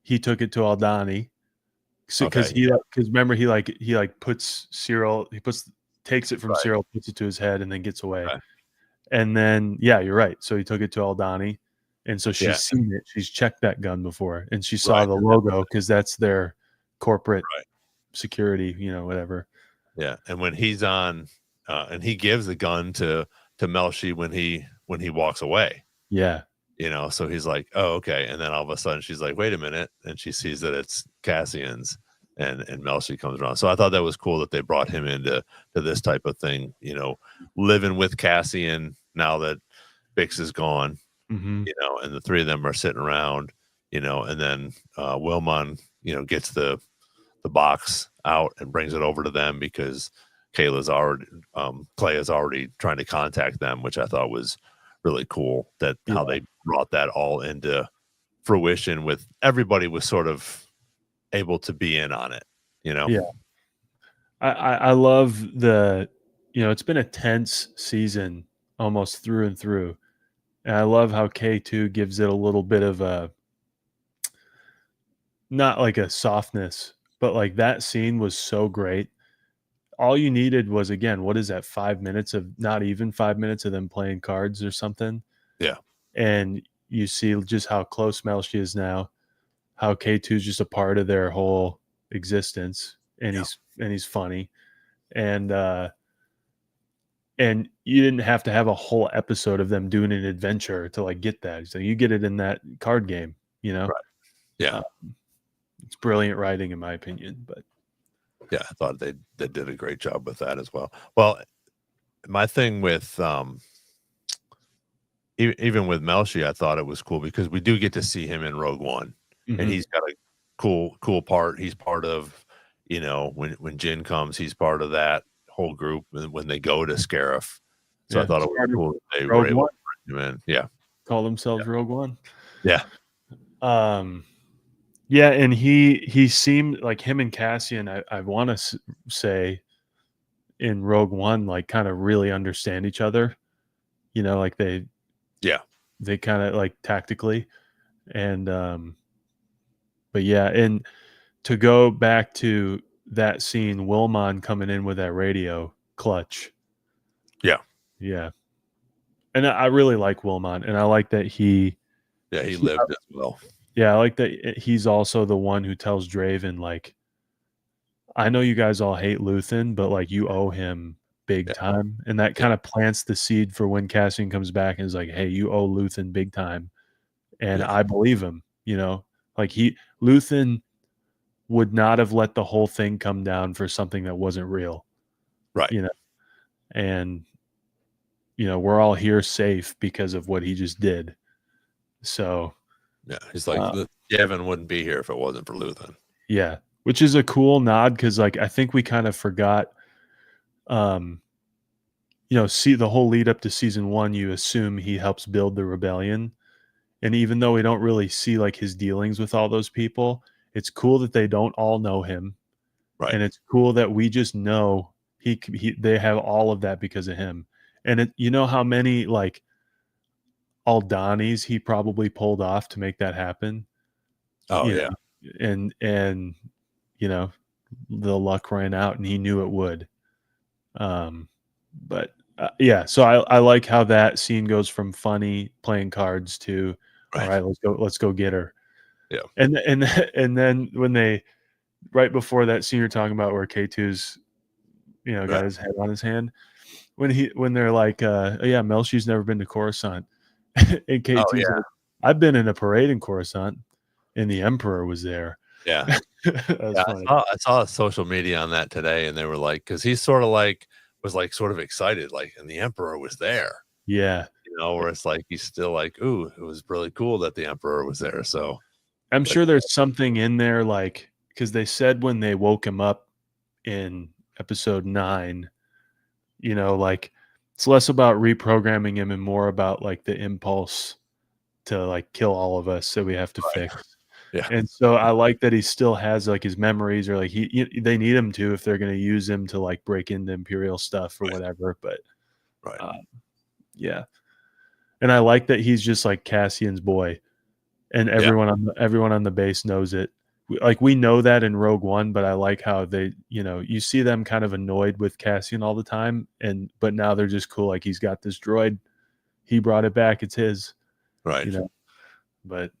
he took it to Aldani. Because Okay. remember he puts Cyril, takes it from Right. Cyril, puts it to his head, and then gets away. Okay. And then you're right. So he took it to Aldani, and so she's seen it. She's checked that gun before, and she saw the logo because that's their corporate security, whatever. Yeah, and when he's on, and he gives the gun to Melshi when he walks away. Yeah. So he's like, oh, okay. And then all of a sudden she's like, wait a minute. And she sees that it's Cassian's, and Melshi comes around. So I thought that was cool that they brought him into this type of thing, living with Cassian now that Bix is gone, Mm-hmm. and the three of them are sitting around, and then Wilmon, gets the box out and brings it over to them because Clay is already trying to contact them, which I thought was really cool, that how they brought that all into fruition, with everybody was sort of able to be in on it, Yeah. I love it's been a tense season almost through and through. And I love how K2 gives it a little bit of a, not like a softness, but like that scene was so great. All you needed was, again, what is that, 5 minutes of, not even 5 minutes of them playing cards or something. Yeah. And you see just how close Melshi is now, how K2 is just a part of their whole existence, and he's funny. And you didn't have to have a whole episode of them doing an adventure to like get that. So you get it in that card game, Right. Yeah. It's brilliant writing, in my opinion. But yeah, I thought they did a great job with that as well. Well, my thing with even with Melshi, I thought it was cool because we do get to see him in Rogue One, and he's got a cool part. He's part of, when Jin comes, he's part of that whole group when they go to Scarif. So I thought it was cool that they were able to bring him in. Yeah. Call themselves Rogue One. Yeah. Yeah, and he seemed like, him and Cassian, I want to say, in Rogue One, like, kind of really understand each other. Like they kind of like tactically, and but yeah, and to go back to that scene, Wilmon coming in with that radio clutch. Yeah, and I really like Wilmon, and I like that he lived as well. Yeah, I like that he's also the one who tells Draven, like, I know you guys all hate Luthen, but like, you owe him big time. And that kind of plants the seed for when Cassian comes back and is like, hey, you owe Luthen big time. And I believe him, like Luthen would not have let the whole thing come down for something that wasn't real. Right. And, we're all here safe because of what he just did. So, yeah, he's like, Gavin wouldn't be here if it wasn't for Luthen. Yeah, which is a cool nod, because like, I think we kind of forgot, see the whole lead up to season 1, you assume he helps build the rebellion. And even though we don't really see like his dealings with all those people, it's cool that they don't all know him. Right. And it's cool that we just know they have all of that because of him. And how many like Aldanis he probably pulled off to make that happen. Oh yeah. And the luck ran out, and he knew it would. But yeah, so I like how that scene goes from funny playing cards to, All right, let's go get her. Yeah. And then when they right before that scene you're talking about where K2's got his head on his hand, when they're like, oh, yeah, Melshi's never been to Coruscant. And K2's like, I've been in a parade in Coruscant and the Emperor was there. Yeah. That was funny. I saw social media on that today, and they were like, because he's sort of like was like sort of excited, like, and the Emperor was there. Yeah. Where it's like he's still like, ooh, it was really cool that the Emperor was there. So I'm sure there's something in there, like, because they said when they woke him up in episode 9, like it's less about reprogramming him and more about like the impulse to like kill all of us, so we have to fix. Yeah. And so I like that he still has like his memories, or like they need him to if they're going to use him to like break into Imperial stuff or whatever. But yeah, and I like that he's just like Cassian's boy, and everyone on the base knows it. Like we know that in Rogue One, but I like how they, you see them kind of annoyed with Cassian all the time, but now they're just cool. Like he's got this droid, he brought it back, it's his, right. But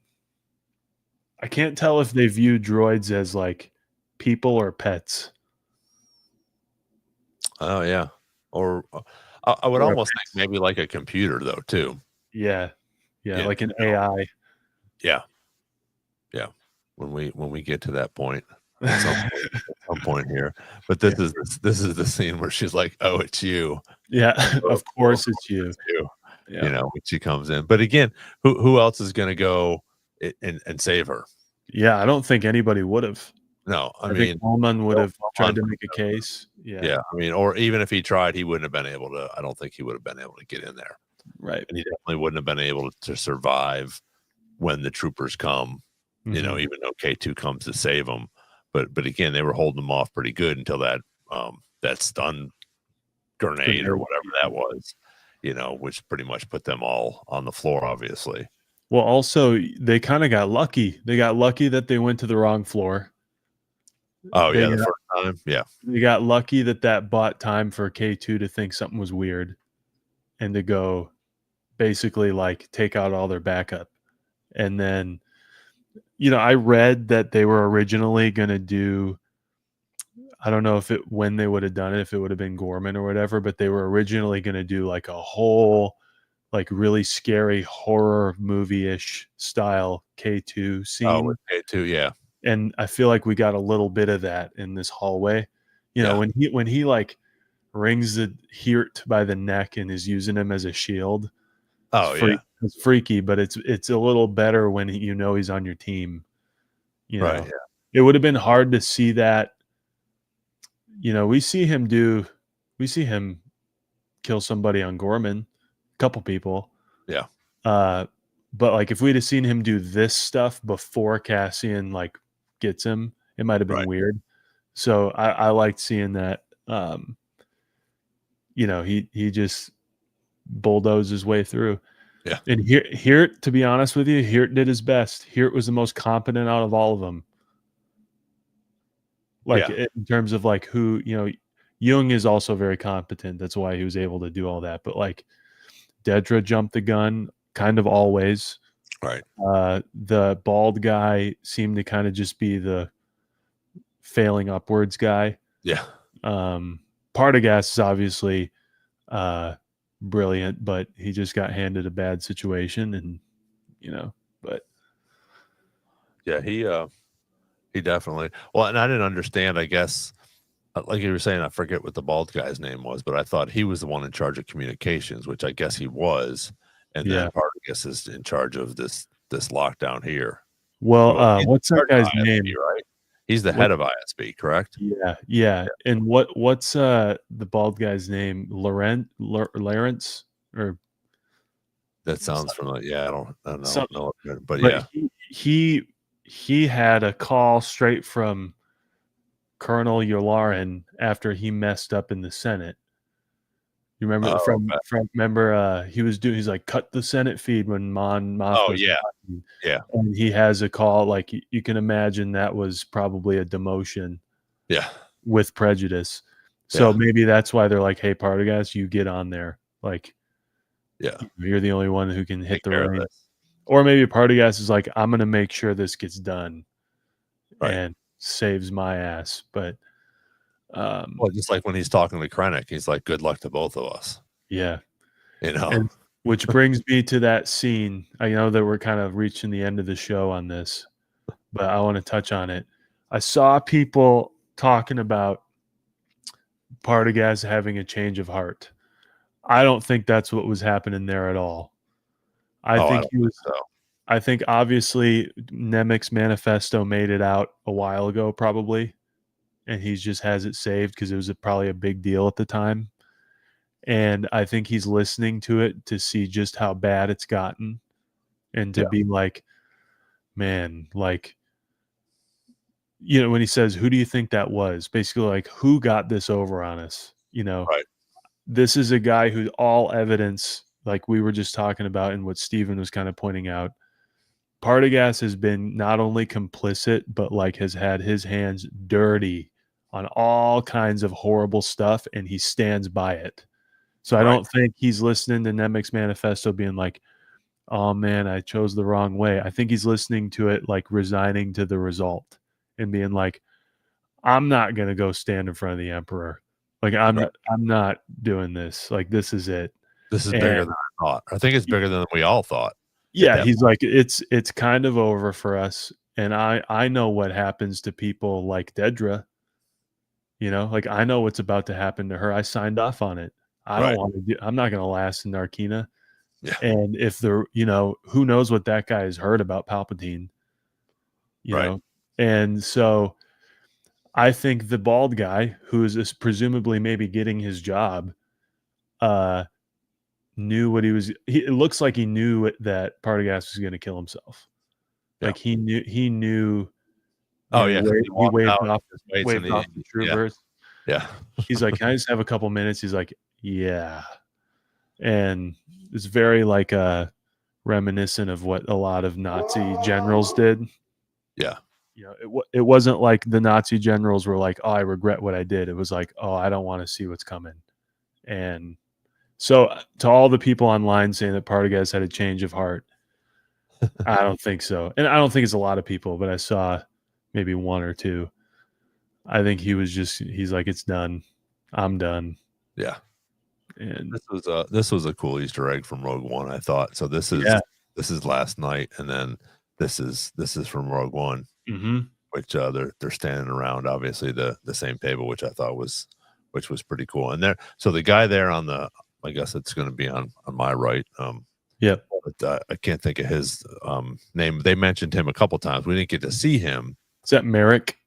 I can't tell if they view droids as like people or pets. Oh yeah, or I would almost think maybe like a computer though too. Yeah, like an AI. Yeah. When we get to that point, at some point here, but this is the scene where she's like, "Oh, it's you." Yeah, of course it's you. When she comes in. But again, who else is going to go and save her? Yeah, I don't think anybody would have. No, I mean, Ullman would have tried to make a case. Yeah, I mean, or even if he tried, he wouldn't have been able to. I don't think he would have been able to get in there. Right, and he definitely wouldn't have been able to survive when the troopers come. Even though K2 comes to save them, but again, they were holding them off pretty good until that stun grenade or whatever that was, which pretty much put them all on the floor, obviously. Well, also they kind of got lucky. They got lucky that they went to the wrong floor. Oh, the first time, yeah. They got lucky that bought time for K2 to think something was weird, and to go basically like take out all their backup, and then. I read that they were originally going to do, I don't know when they would have done it, if it would have been Gorman or whatever, but they were originally going to do like a whole, like really scary horror movie-ish style K2 scene. Oh, with K2, yeah. And I feel like we got a little bit of that in this hallway. When he like rings the Hirt by the neck and is using him as a shield. Oh, yeah. It's freaky, but it's a little better when he's on your team. Right. Yeah. It would have been hard to see that. We see him kill somebody on Gorman, a couple people. Yeah. But like if we'd have seen him do this stuff before Cassian like gets him, it might have been weird. So I liked seeing that. He just bulldozed his way through. Yeah. And here, to be honest with you, Hirt did his best. Hirt was the most competent out of all of them. Like in terms of like who, Jung is also very competent. That's why he was able to do all that. But like Dedra jumped the gun kind of always. Right. The bald guy seemed to kind of just be the failing upwards guy. Yeah. Partagaz is obviously brilliant, but he just got handed a bad situation, and but yeah, he definitely. Well, and I didn't understand, I guess, like you were saying, I forget what the bald guy's name was, but I thought he was the one in charge of communications, which I guess he was, and then Partagaz is in charge of this lockdown here. Well, what's that guy's name? Right? He's the head of ISB, correct? Yeah. And what's the bald guy's name? Lawrence or that sounds familiar. Yeah, I don't know, but yeah. He had a call straight from Colonel Yularen after he messed up in the Senate. You remember remember he's like cut the Senate feed when Mon Mothma. Oh yeah. And he has a call, like you can imagine that was probably a demotion. Yeah. With prejudice. So maybe that's why they're like, hey, Partagaz, you get on there. Like, you're the only one who can hit the reins. or maybe Partagas is like, I'm gonna make sure this gets done, Right. and saves my ass. But Well, just like when he's talking to Krennic, he's like, "Good luck to both of us." yeah, You know? and which brings me to that scene. I know that we're kind of reaching the end of the show on this, but I want to touch on it. I saw people talking about Partagas having a change of heart. I don't think that's what was happening there at all. I Oh, I think don't he think was. so. I think obviously Nemec's manifesto made it out a while ago, probably, and he just has it saved because it was probably a big deal at the time. And I think he's listening to it to see just how bad it's gotten, and to Yeah. be like, man, like, when he says, "Who do you think that was?" Basically, like, who got this over on us? Right. This is a guy who all evidence, like we were just talking about, and what Steven was kind of pointing out. Partagas has been not only complicit, but like has had his hands dirty on all kinds of horrible stuff, and he stands by it. So I Right. don't think he's listening to Nemec's manifesto being like, oh man, I chose the wrong way. I think he's listening to it like resigning to the result and being like, I'm not gonna go stand in front of the emperor. Like Right. I'm not doing this. Like this is it. This is bigger And than I thought. I think it's bigger than we all thought at yeah, that he's point. like, it's kind of over for us. And I know what happens to people like Dedra. Like I know what's about to happen to her. I signed off on it. I don't Right. want to do. I'm not going to last in Narkina. Yeah. And if who knows what that guy has heard about Palpatine, you Right. know? And so I think the bald guy who is presumably maybe getting his job, knew what it looks like he knew that Partagas was going to kill himself. Yeah. Like he knew Oh, when yeah, 'cause he he walked out and just waits and waved off the yeah. troopers. Yeah. He's like, "Can I just have a couple minutes?" He's like, "Yeah." And it's very like reminiscent of what a lot of Nazi generals did. Yeah. It wasn't like the Nazi generals were like, "Oh, I regret what I did." It was like, "Oh, I don't want to see what's coming." And so to all the people online saying that Partagas had a change of heart, I don't think so. And I don't think it's a lot of people, but I saw maybe one or two. I think he's like, it's done. I'm done. Yeah. And This was a cool Easter egg from Rogue One, I thought. So yeah. this is last night, and then this is from Rogue One, Mhm. which they're standing around obviously the same table, which was pretty cool. And there, so the guy there on the, I guess it's going to be on my right. Yep. But I can't think of his name. They mentioned him a couple times. We didn't get to see him. Is that Merrick?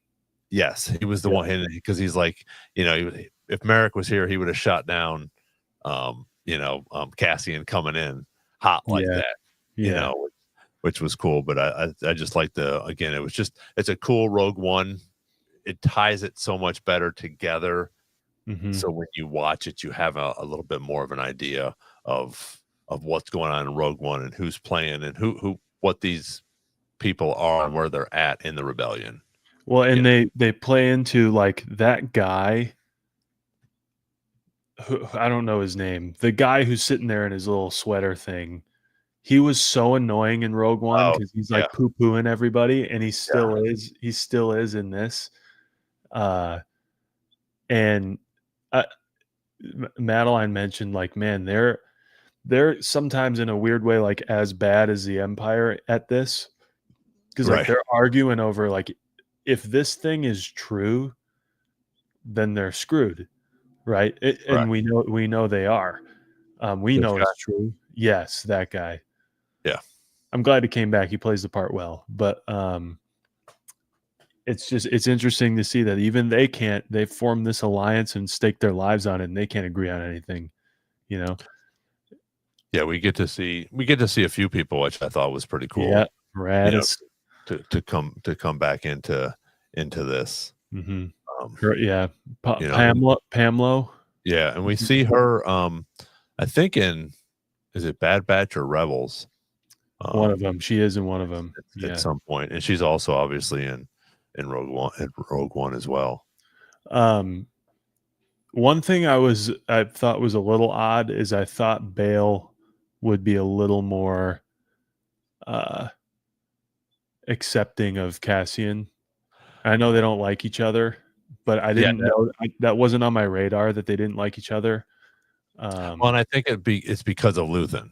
Yes, he was the Yeah. one because he's like, if Merrick was here, he would have shot down, Cassian coming in hot like Yeah. that, Yeah. which was cool. But I just like again, it's a cool Rogue One. It ties it so much better together. Mhm. So when you watch it, you have a little bit more of an idea of what's going on in Rogue One and who's playing and what these people are and where they're at in the rebellion. Well, You and know? they play into like that guy who I don't know his name. The guy who's sitting there in his little sweater thing. He was so annoying in Rogue One Oh, because he's yeah, like poo-pooing everybody, and yeah, he still is in this. Uh and Madeline mentioned like, man, they're sometimes in a weird way like as bad as the Empire at this, because like right, they're arguing over like, if this thing is true, then they're screwed, right? right, And we know they are. We this know guy, it's true. Yes, that guy. yeah, I'm glad he came back. He plays the part well, but it's interesting to see that even they've formed this alliance and staked their lives on it, and they can't agree on anything. You know? yeah. We get to see a few people, which I thought was pretty Yeah, cool. You know, Radis. to come back into this. Mm-hmm. Um, Yeah, and Pamlo. yeah, and we Mhm. see her. I think in is it Bad Batch or Rebels? One of them. She is in one of them. At Yeah. some point, and she's also obviously in Rogue One as well. Um, One thing I thought was a little odd is I thought Bale would be a little more accepting of Cassian. I know they don't like each other, but I Yeah, didn't know that wasn't on my radar that they didn't like each other. well, and I think it's because of Luthen.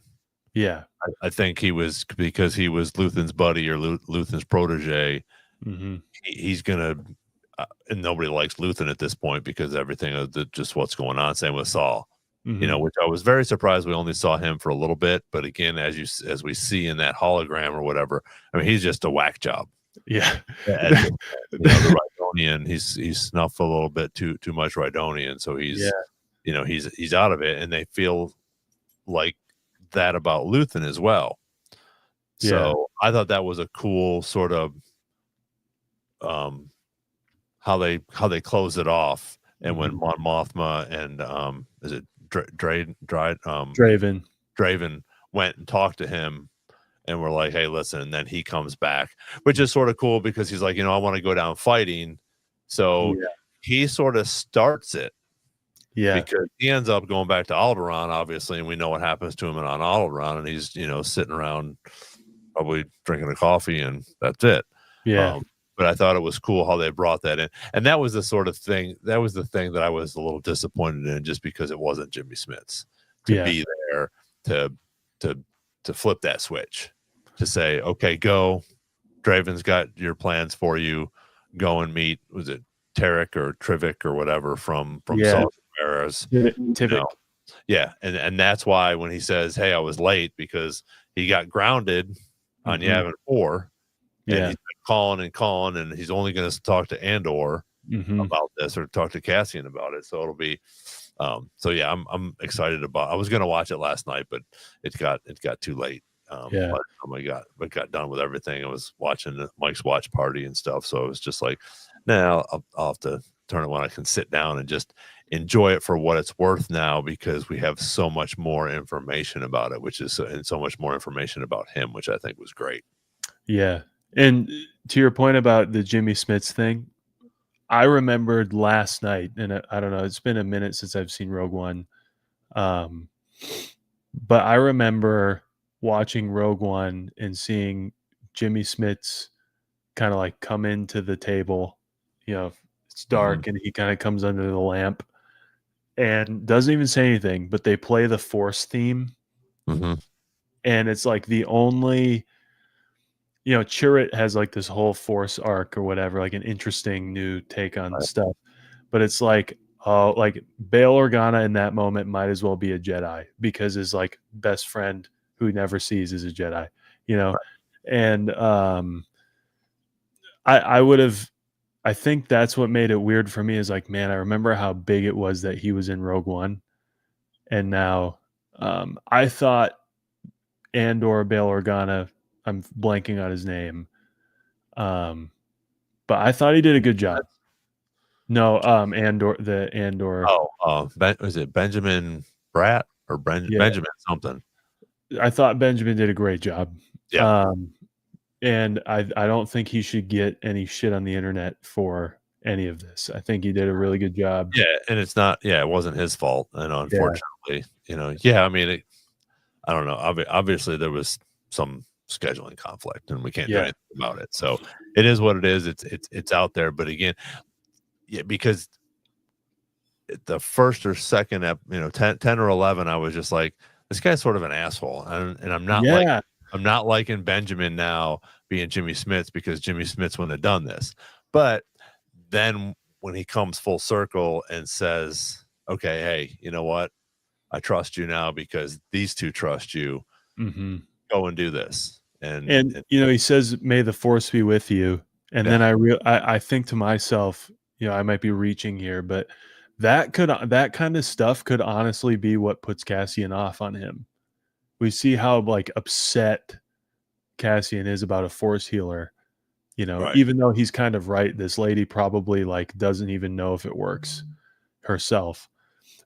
Yeah. I think he was because he was Luthen's buddy or Luthen's protege. Mm-hmm. He's gonna, and nobody likes Luthen at this point because everything of just what's going on. Same with Saul, Mm-hmm. which I was very surprised we only saw him for a little bit. But again, as we see in that hologram or whatever, I mean, he's just a whack job. Yeah. At this point. The Rhydonian, he's snuffed a little bit too much Rhydonian, so he's he's out of it, and they feel like that about Luthen as well. So I thought that was a cool sort of how they close it off. And when Mon Mothma and is it Draven went and talked to him and we're like, hey, listen, and then he comes back, which is sort of cool because he's like, I want to go down fighting. So he sort of starts it. Yeah. Because he ends up going back to Alderaan, obviously, and we know what happens to him on Alderaan, and he's, sitting around probably drinking a coffee, and that's it. Yeah. But I thought it was cool how they brought that in. And that was the sort of thing, that I was a little disappointed in, just because it wasn't Jimmy Smits to be there to flip that switch, to say, okay, go. Draven's got your plans for you. Go and meet, was it Tarek or Trivik or whatever from Salt Bearers. Yeah. And that's why when he says, hey, I was late because he got grounded on Yavin 4. And he's been calling, and he's only going to talk to Andor about this, or talk to Cassian about it. So it'll be, I'm excited about. I was going to watch it last night, but it got too late. By the time I got done with everything, I was watching Mike's watch party and stuff. So it was just like, I'll have to turn it when I can sit down and just enjoy it for what it's worth now, because we have so much more information about it, and so much more information about him, which I think was great. Yeah. And to your point about the Jimmy Smits thing, I remembered last night, and I don't know, it's been a minute since I've seen Rogue One. But I remember watching Rogue One and seeing Jimmy Smits kind of like come into the table. It's dark and he kind of comes under the lamp and doesn't even say anything, but they play the Force theme. And it's like the only, Chirrut has like this whole Force arc or whatever, like an interesting new take on stuff. But it's like, like Bail Organa in that moment might as well be a Jedi, because his like best friend who he never sees is a Jedi, and I think that's what made it weird for me, is like, man, I remember how big it was that he was in Rogue One, and now I thought Andor Bail Organa, I'm blanking on his name, but I thought he did a good job. No, Andor. Was it Benjamin Bratt or Benjamin something? I thought Benjamin did a great job. Yeah. And I don't think he should get any shit on the internet for any of this. I think he did a really good job. Yeah, and it's not. Yeah, it wasn't his fault. And unfortunately, I mean, I don't know. Obviously, there was some scheduling conflict, and we can't do anything about it. So it is what it is. It's out there. But again, because the first or second, 10 or 11, I was just like, this guy's sort of an asshole, and I'm not I'm not liking Benjamin now being Jimmy Smits, because Jimmy Smits wouldn't have done this. But then when he comes full circle and says, okay, hey, you know what? I trust you now because these two trust you. Go and do this. And he says, may the Force be with you. And then I think to myself, I might be reaching here, but that kind of stuff could honestly be what puts Cassian off on him. We see how like upset Cassian is about a Force healer, even though he's kind of right. This lady probably like doesn't even know if it works herself.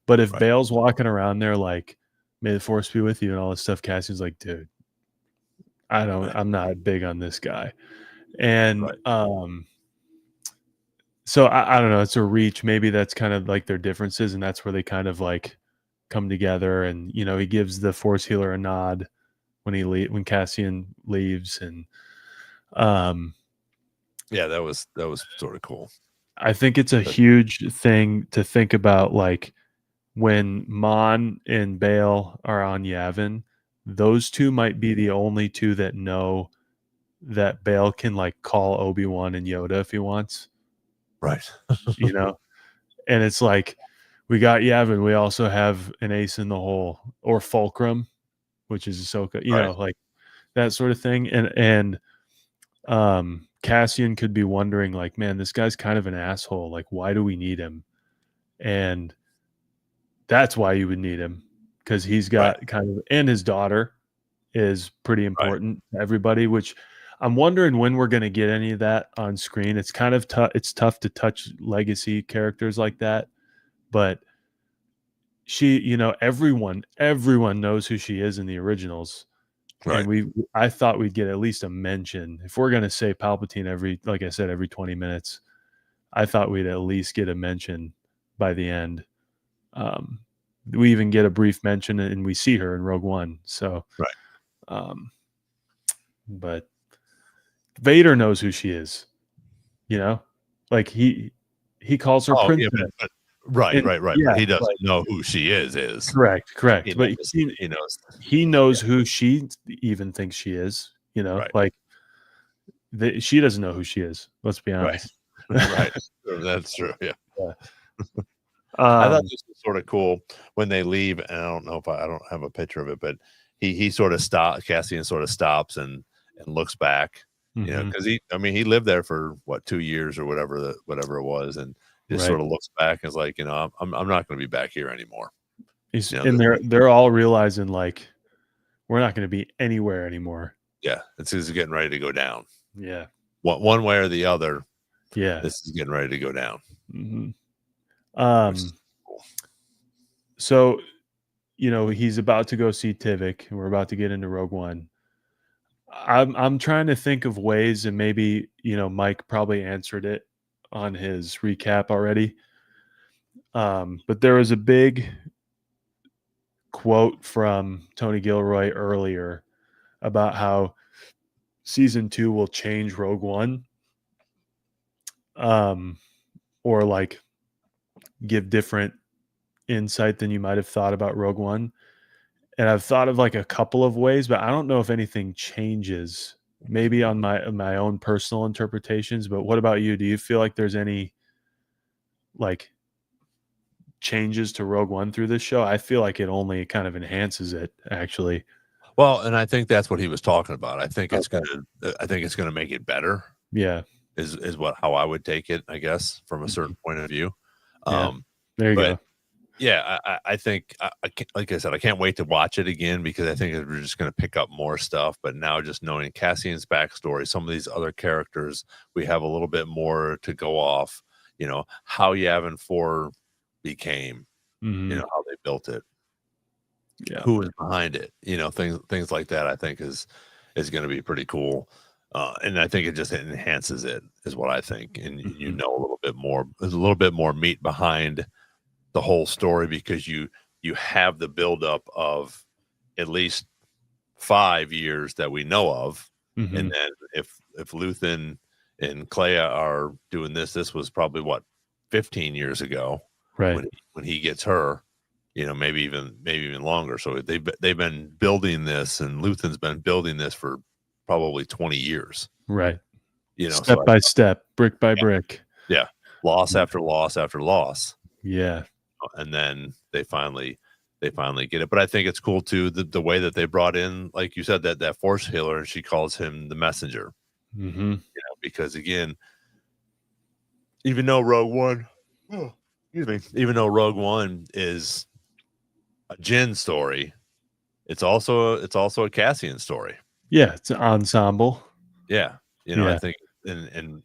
But if Bail's walking around there like, may the Force be with you and all this stuff, Cassian's like, dude, I'm not big on this guy. And so I don't know, it's a reach. Maybe that's kind of like their differences, and that's where they kind of like come together. And he gives the Force healer a nod when Cassian leaves, and yeah, that was sort of cool. I think it's a huge thing to think about, like when Mon and Bail are on Yavin, those two might be the only two that know that Bail can like call Obi-Wan and Yoda if he wants, Right. you know? And it's like, we got Yavin, we also have an ace in the hole, or Fulcrum, which is Ahsoka, Right. like that sort of thing. And Cassian could be wondering, like, man, this guy's kind of an asshole. Like, why do we need him? And that's why you would need him, because he's got kind of, and his daughter is pretty important to everybody, which I'm wondering when we're going to get any of that on screen. It's kind of tough. It's tough to touch legacy characters like that, but she, everyone knows who she is in the originals. Right. And I thought we'd get at least a mention. If we're going to say Palpatine like I said, every 20 minutes, I thought we'd at least get a mention by the end. We even get a brief mention, and we see her in Rogue One. So, but Vader knows who she is, like he calls her princess. Yeah, right. Yeah, he doesn't know who she is. Correct. But he knows who she even thinks she is, like she doesn't know who she is. Let's be honest. Right. That's true. Yeah. I thought this was sort of cool when they leave, and I don't know if I don't have a picture of it, but he sort of Cassian sort of stops and looks back, because he lived there for 2 years or whatever it was, and just sort of looks back and is like, I'm not going to be back here anymore. And they're all realizing, like, we're not going to be anywhere anymore. Yeah, it's getting ready to go down. Yeah, one way or the other. Yeah, this is getting ready to go down. Mm-hmm. So, he's about to go see Tivik, and we're about to get into Rogue One. I'm trying to think of ways, and maybe Mike probably answered it on his recap already. But there was a big quote from Tony Gilroy earlier about how season 2 will change Rogue One, or like give different insight than you might have thought about Rogue One. And I've thought of like a couple of ways, but I don't know if anything changes, maybe on my own personal interpretations. But what about you? Do you feel like there's any like changes to Rogue One through this show? I feel like it only kind of enhances it, actually. Well, and I think that's what he was talking about. I think it's gonna make it better. Yeah. Is how I would take it, I guess, from a certain point of view. There you go. Yeah, I think, like I said, I can't wait to watch it again, because I think we're just going to pick up more stuff. But now, just knowing Cassian's backstory, some of these other characters, we have a little bit more to go off. How Yavin 4 became, how they built it, who was behind it, things like that. I think is going to be pretty cool. And I think it just enhances it, is what I think. And a little bit more. There's a little bit more meat behind the whole story, because you have the buildup of at least 5 years that we know of, and then if Luthen and Clea are doing this was probably 15 years ago, right? When he gets her, maybe even longer. So they've been building this, and Luthen's been building this for probably 20 years, right? Step by step, brick by brick. Yeah, loss after loss after loss. Yeah. And then they finally get it. But I think it's cool too, the way that they brought in, like you said, that force healer, and she calls him the messenger. Because again, even though Rogue One is a Jin story, it's also a Cassian story. Yeah, it's an ensemble. Yeah, I think, and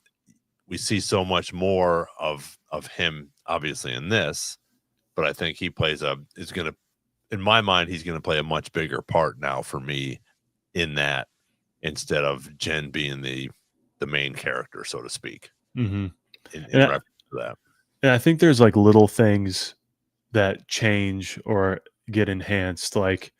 we see so much more of him, obviously, in this. But I think he plays in my mind, he's going to play a much bigger part now for me in that, instead of Jen being the main character, so to speak. In reference to that. And I think there's like little things that change or get enhanced. Like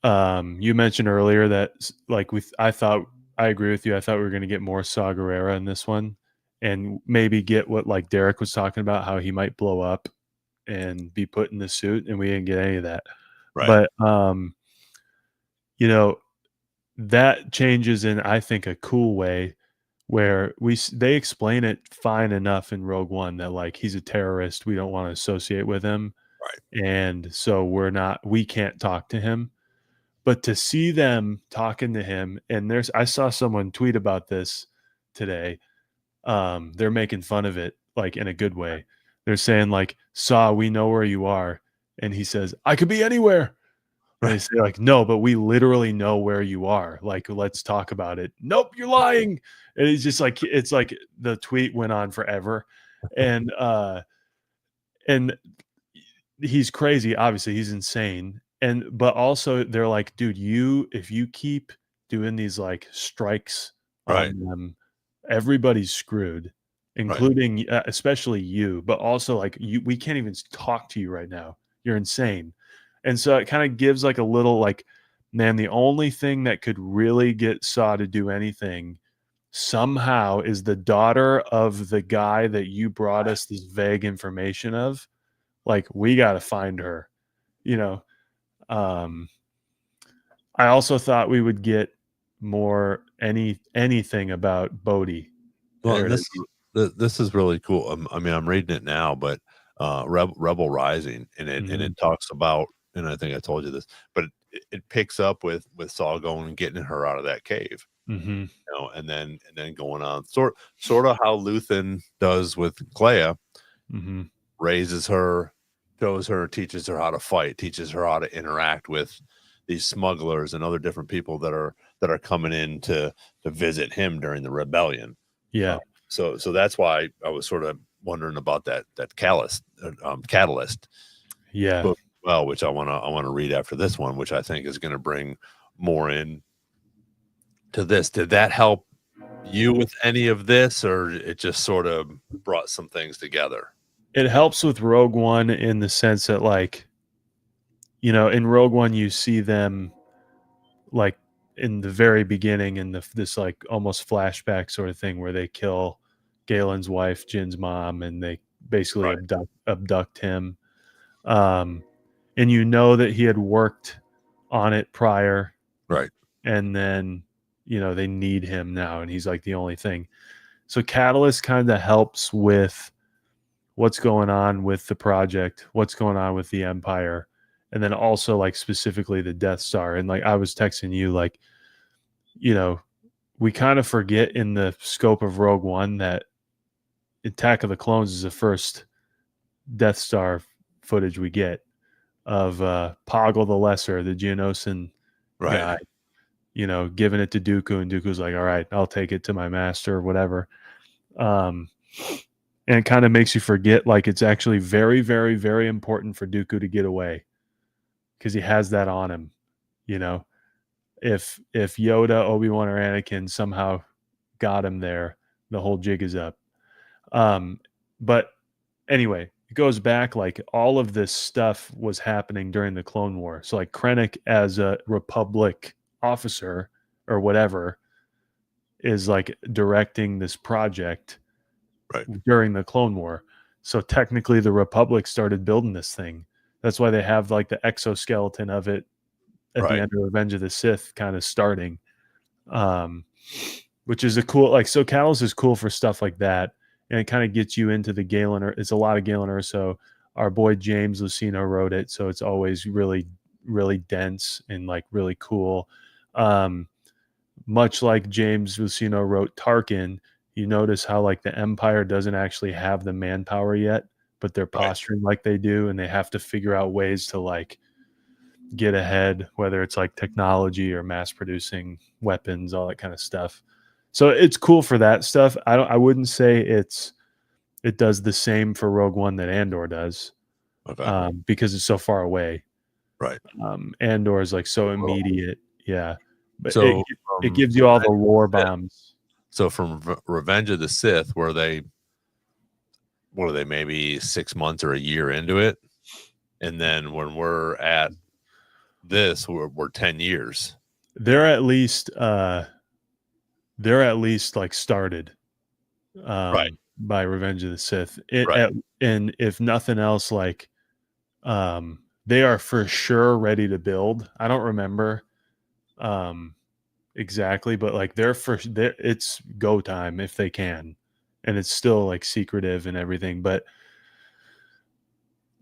You mentioned earlier that like I agree with you. I thought we were going to get more Saw Gerrera in this one, and maybe get what like Derek was talking about, how he might blow up and be put in the suit, and we didn't get any of that. Right. But you know, that changes in, I think, a cool way where they explain it fine enough in Rogue One that like he's a terrorist, we don't want to associate with him, Right. and so we can't talk to him. But to see them talking to him, and I saw someone tweet about this today. They're making fun of it, like in a good way. They're saying like, "Saw, we know where you are," and he says, "I could be anywhere." And they say like, "No, but we literally know where you are. Like, let's talk about it." "Nope, you're lying." And it's just like, it's like the tweet went on forever, and he's crazy. Obviously, he's insane. But also they're like, dude, if you keep doing these like strikes Right. on them, everybody's screwed, including especially you. But also like we can't even talk to you right now. You're insane. And so it kind of gives like a little like, man, the only thing that could really get Saw to do anything somehow is the daughter of the guy that you brought us this vague information of. Like, we got to find her, you know. um I also thought we would get more anything about Bodhi. Well, and this is really cool. I mean, I'm reading it now, but Rebel Rising, and it talks about, and I think I told you this, but it picks up with Saul going and getting her out of that cave, you know, and then going on sort of how Luthen does with Clea, raises her, shows her, teaches her how to fight, teaches her how to interact with these smugglers and other different people that are coming in to visit him during the rebellion. Yeah. So that's why I was sort of wondering about that catalyst Yeah. book, well, which I want to read after this one, which I think is going to bring more in to this. Did that help you with any of this, or it just sort of brought some things together? It helps with Rogue One in the sense that, like, you know, in Rogue One you see them like in the very beginning in this like almost flashback sort of thing where they kill Galen's wife, Jin's mom, and they basically abduct him. And you know that he had worked on it prior, Right. and then, you know, they need him now, and he's like the only thing. So Catalyst kind of helps with what's going on with the project, what's going on with the Empire, and then also like specifically the Death Star. And like I was texting you, like, you know, we kind of forget in the scope of Rogue One that Attack of the Clones is the first Death Star footage we get of Poggle the Lesser, the Geonosian guy, you know, giving it to Dooku, and Dooku's like, all right, I'll take it to my master or whatever. And it kind of makes you forget, like, it's actually very, very, very important for Dooku to get away because he has that on him, you know. If Yoda, Obi-Wan, or Anakin somehow got him there, the whole jig is up. But anyway, it goes back, like, all of this stuff was happening during the Clone War. So like Krennic as a Republic officer or whatever is like directing this project during the Clone War. So technically the Republic started building this thing. That's why they have like the exoskeleton of it at the end of Revenge of the Sith kind of starting. Which is a cool, like, so Catalyst is cool for stuff like that. And it kind of gets you into the Galen, it's a lot of Galen Erso. Our boy James Lucino wrote it, so it's always really, really dense and like really cool. Much like James Lucino wrote Tarkin, you notice how like the Empire doesn't actually have the manpower yet, but they're posturing like they do, and they have to figure out ways to like get ahead, whether it's like technology or mass producing weapons, all that kind of stuff. So it's cool for that stuff. I wouldn't say it does the same for Rogue One that Andor does, because it's so far away. Right. Andor is like so immediate. Yeah. But so it gives you all the lore bombs. So from Revenge of the Sith, what are they, maybe 6 months or a year into it? And then when we're at this were 10 years. They're at least like started Right. by Revenge of the Sith. Right. And if nothing else, like they are for sure ready to build. I don't remember exactly, but like it's go time if they can, and it's still like secretive and everything. But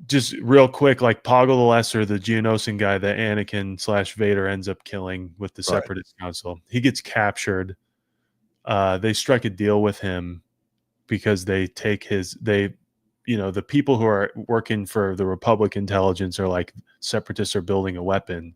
just real quick, like Poggle the Lesser, the Geonosian guy that Anakin / Vader ends up killing with the Separatist Council, he gets captured. They strike a deal with him because they take the people who are working for the Republic intelligence are like, Separatists are building a weapon.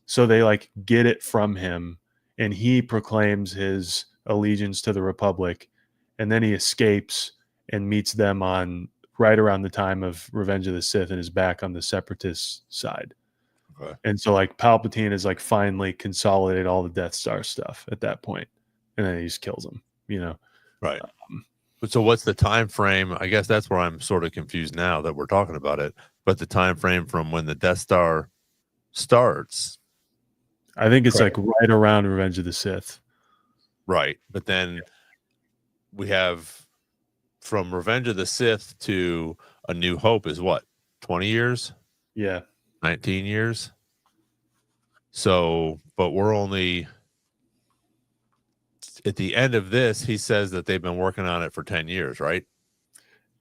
So they like get it from him, and he proclaims his allegiance to the Republic, and then he escapes and meets them on right around the time of Revenge of the Sith and is back on the Separatist side. Okay. And so like Palpatine is like finally consolidated all the Death Star stuff at that point, and then he just kills him, Right. So what's the time frame? I guess that's where I'm sort of confused now that we're talking about it. But the time frame from when the Death Star starts, I think it's like right around Revenge of the Sith. Right. But then we have from Revenge of the Sith to A New Hope is what? 20 years? Yeah. 19 years? So, but we're only at the end of this, he says that they've been working on it for 10 years, right?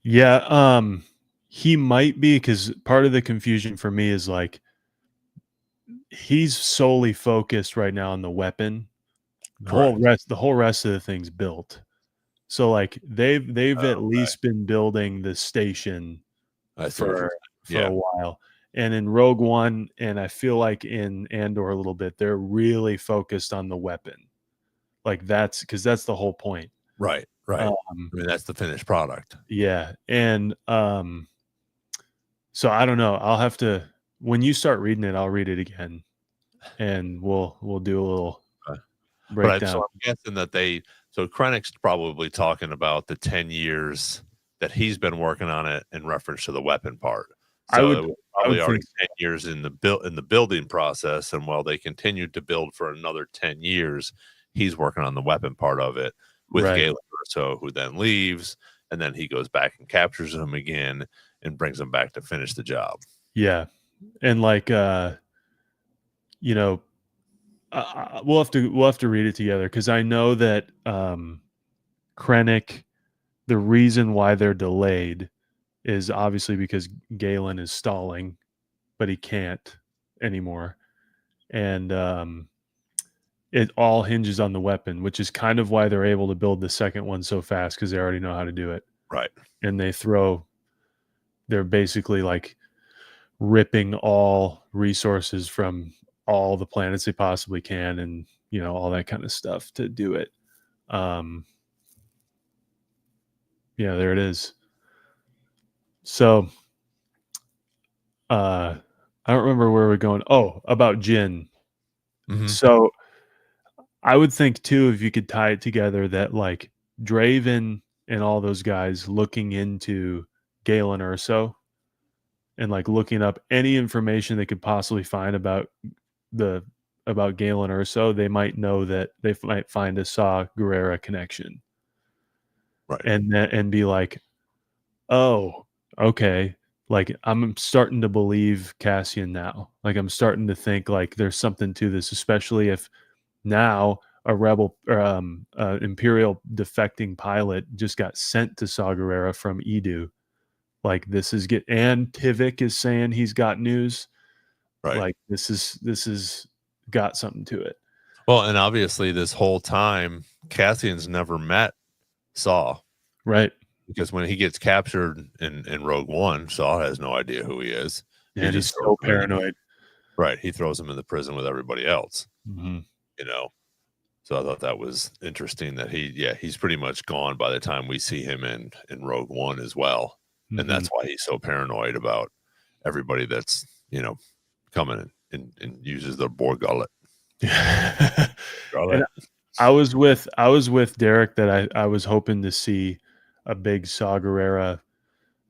Yeah. He might be, because part of the confusion for me is like he's solely focused right now on the weapon. The whole rest of the thing's built. So like they've at least been building the station for a while. And in Rogue One, and I feel like in Andor a little bit, they're really focused on the weapon. Like that's because that's the whole point. Right. I mean, that's the finished product. Yeah. And so I don't know. I'll have to, when you start reading it, I'll read it again, and we'll do a little breakdown. So I'm guessing that so Krennic's probably talking about the 10 years that he's been working on it in reference to the weapon part. So it was probably already 10 years in the building process, and while they continued to build for another 10 years, he's working on the weapon part of it with Galen Erso, who then leaves, and then he goes back and captures him again and brings him back to finish the job. Yeah. And like we'll have to read it together, because I know that Krennic, the reason why they're delayed is obviously because Galen is stalling, but he can't anymore. And it all hinges on the weapon, which is kind of why they're able to build the second one so fast, because they already know how to do it. Right. And they're basically like ripping all resources from all the planets they possibly can, and all that kind of stuff to do it. Yeah, there it is. So I don't remember where we're going. Oh, about Jin. Mm-hmm. So I would think too, if you could tie it together, that like Draven and all those guys looking into Galen Erso and like looking up any information they could possibly find about Galen Erso, they might know that they might find a Saw Gerrera connection. Right. And be like, oh, okay. Like I'm starting to believe Cassian now. Like I'm starting to think like there's something to this, especially if now a rebel Imperial defecting pilot just got sent to Saw Gerrera from Edu. Like this is and Tivik is saying he's got news. Right. Like this is got something to it. Well, and obviously this whole time Cassian's never met Saw. Right. Because when he gets captured in Rogue One, Saw has no idea who he is. And he's so paranoid. Right. He throws him in the prison with everybody else. Mm-hmm. So I thought that was interesting that he's pretty much gone by the time we see him in Rogue One as well. Mm-hmm. And that's why he's so paranoid about everybody that's, coming and uses their Borg gullet. I was with Derek that I was hoping to see a big Saw Gerrera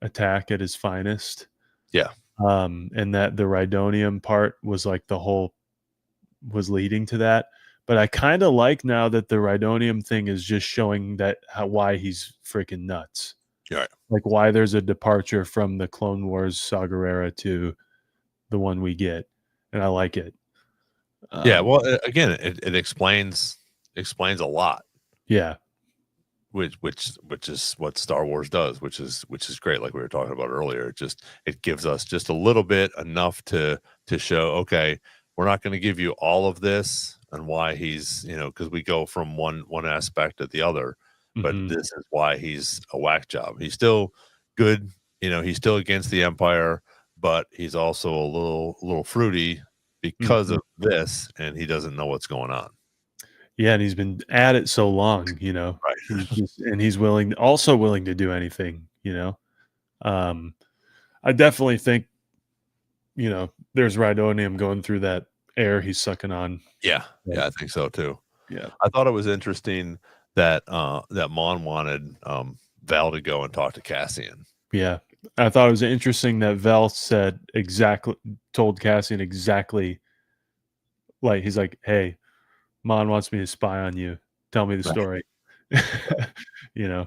attack at his finest. Yeah. And that the Rhydonium part was like was leading to that. But I kind of like now that the Rhydonium thing is just showing that why he's freaking nuts. Right. Like why there's a departure from the Clone Wars Saga era to the one we get, and I like it. Yeah, well, again, it explains a lot. Yeah. Which is what Star Wars does, which is great. Like we were talking about earlier, it gives us just a little bit, enough to show, okay, we're not going to give you all of this and why he's, because we go from one aspect to the other, but this is why he's a whack job. He's still good, he's still against the Empire, but he's also a little fruity because of this, and he doesn't know what's going on. Yeah, and he's been at it so long, Right. He's willing to do anything, I definitely think, there's Rhydonium going through that air he's sucking on. Yeah, I think so too. Yeah. I thought it was interesting that that Mon wanted Val to go and talk to Cassian. Yeah. I thought it was interesting that Val told Cassian exactly, like, he's like, hey, Mon wants me to spy on you. Tell me the story. Yeah.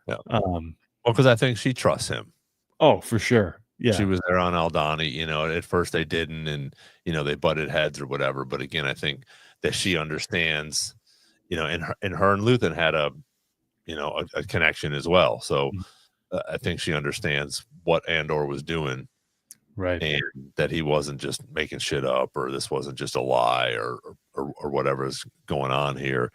Well, because I think she trusts him. Oh, for sure. Yeah. She was there on Aldhani, at first they didn't, and, they butted heads or whatever. But again, I think that she understands, and her and Luthen had a connection as well. So I think she understands what Andor was doing. Right. And that he wasn't just making shit up, or this wasn't just a lie, or whatever's going on here.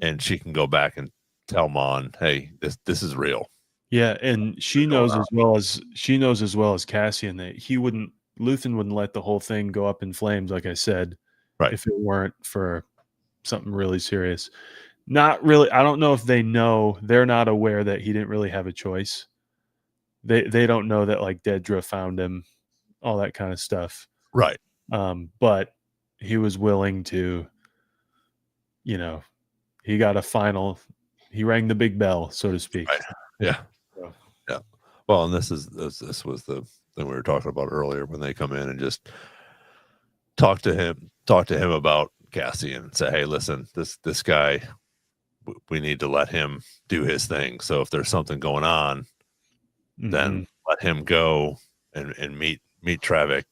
And she can go back and tell Mon, hey, this is real. Yeah, and she knows as well as Cassian that Luthen wouldn't let the whole thing go up in flames, like I said, right, if it weren't for something really serious. Not really. I don't know if they know. They're not aware that he didn't really have a choice. They don't know that, like, Dedra found him, all that kind of stuff. Right. But he was willing to, he rang the big bell, so to speak. Right. Yeah. So. Yeah. Well, and this was the thing we were talking about earlier, when they come in and just talk to him about Cassian and say, hey, listen, this guy, we need to let him do his thing. So if there's something going on, then let him go and meet Travick.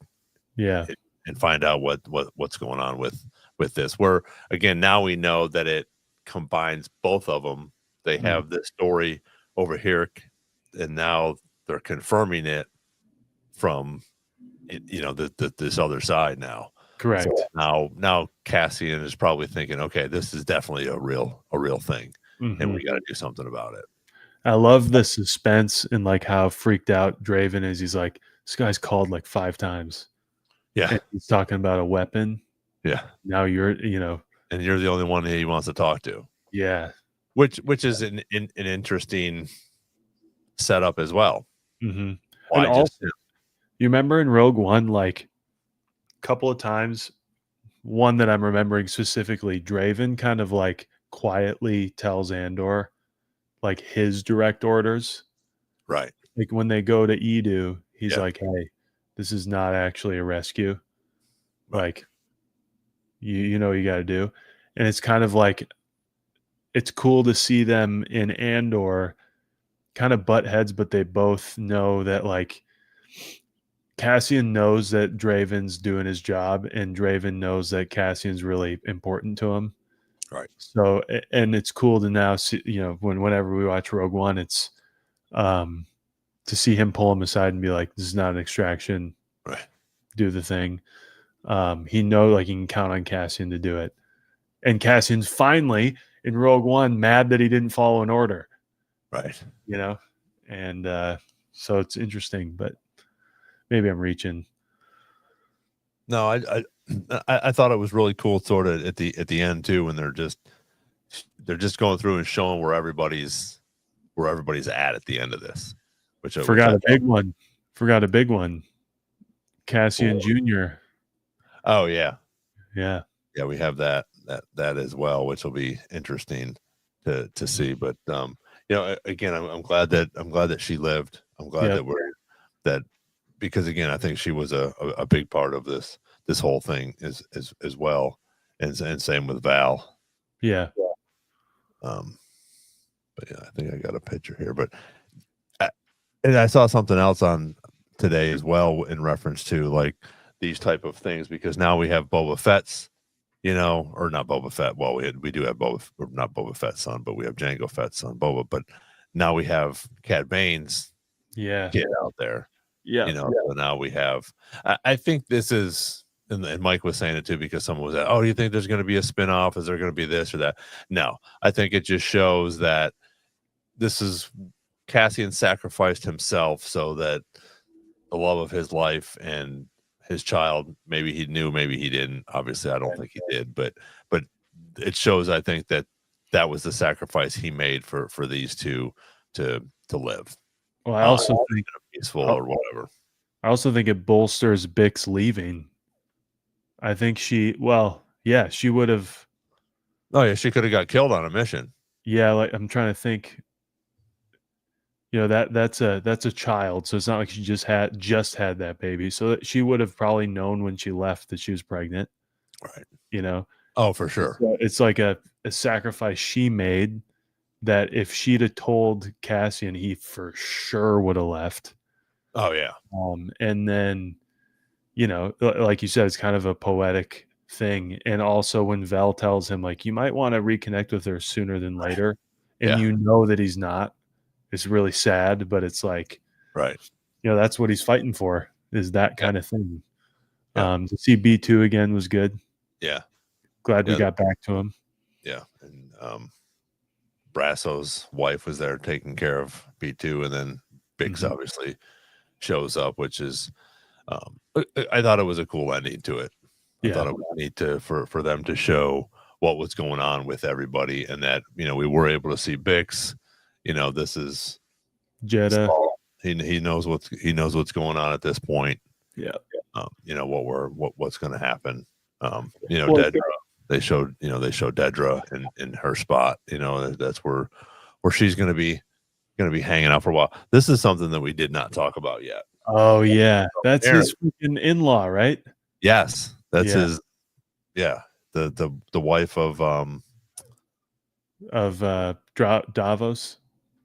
Yeah. And find out what's going on with this. Where again, now we know that it combines both of them. They have this story over here, and now they're confirming it from this other side now. Correct. So now Cassian is probably thinking, okay, this is definitely a real thing, and we got to do something about it. I love the suspense and like how freaked out Draven is. He's like, this guy's called like 5 times. Yeah. And he's talking about a weapon. Yeah. Now you're, and you're the only one he wants to talk to. Yeah. Which is an interesting setup as well. And also, you remember in Rogue One, like a couple of times, one that I'm remembering specifically, Draven kind of like quietly tells Andor like his direct orders. Right. Like when they go to Edu, he's like, hey, this is not actually a rescue. Like, you know what you got to do. And it's kind of like, it's cool to see them in Andor kind of butt heads, but they both know that, like, Cassian knows that Draven's doing his job, and Draven knows that Cassian's really important to him. Right. So, and it's cool to now see, whenever we watch Rogue One, it's to see him pull him aside and be like, this is not an extraction. Right. Do the thing. He knows, like, he can count on Cassian to do it. And Cassian's finally in Rogue One mad that he didn't follow an order. Right. And so it's interesting, but maybe I'm reaching. No, I thought it was really cool, sort of at the end too, when they're just going through and showing where everybody's at the end of this. Forgot a big one. Cassian Jr. Oh yeah. Yeah. Yeah, we have that as well, which will be interesting to see. But again, I'm glad that she lived. I'm glad that because again, I think she was a big part of this whole thing as well, and same with Val. Yeah. But yeah, I think I got a picture here, but and I saw something else on today as well in reference to like these type of things, because now we have Boba Fett's, or not Boba Fett. Well, we do have not Boba Fett's son, but we have Jango Fett's son, Boba. But now we have Cad Bane's kid out there. Yeah. So now we have. I think this is, and Mike was saying it too, because someone was like, "Oh, do you think there's going to be a spinoff? Is there going to be this or that?" No, I think it just shows that this is Cassian sacrificed himself so that the love of his life and his child, maybe he knew, maybe he didn't. Obviously, I don't think he did, but it shows, I think, that was the sacrifice he made for these two to live. Well, I also think peaceful or whatever. I also think it bolsters Bix leaving. I think she would have. Oh yeah, she could have got killed on a mission. Yeah, like I'm trying to think. That's a child, so it's not like she just had that baby. So she would have probably known when she left that she was pregnant. Right. Oh, for sure. So it's like a sacrifice she made that if she'd have told Cassian, he for sure would have left. Oh yeah. And then, like you said, it's kind of a poetic thing. And also when Val tells him, like, you might want to reconnect with her sooner than later, and that he's not, it's really sad, but it's like, right. That's what he's fighting for, is that kind of thing. To see B2 again was good. Yeah. Glad we got back to him. Yeah. And Brasso's wife was there taking care of B2, and then Bix obviously shows up, which is I thought it was a cool ending to it. I thought it was neat for them to show what was going on with everybody, and that we were able to see Bix. This is Jeddah. He knows what's going on at this point. Yeah. What's going to happen. Dedra, they showed Dedra in her spot. That's where she's going to be hanging out for a while. This is something that we did not talk about yet. Oh yeah, that's his freaking in-law, right? Yes, that's his. Yeah, the wife of Davos.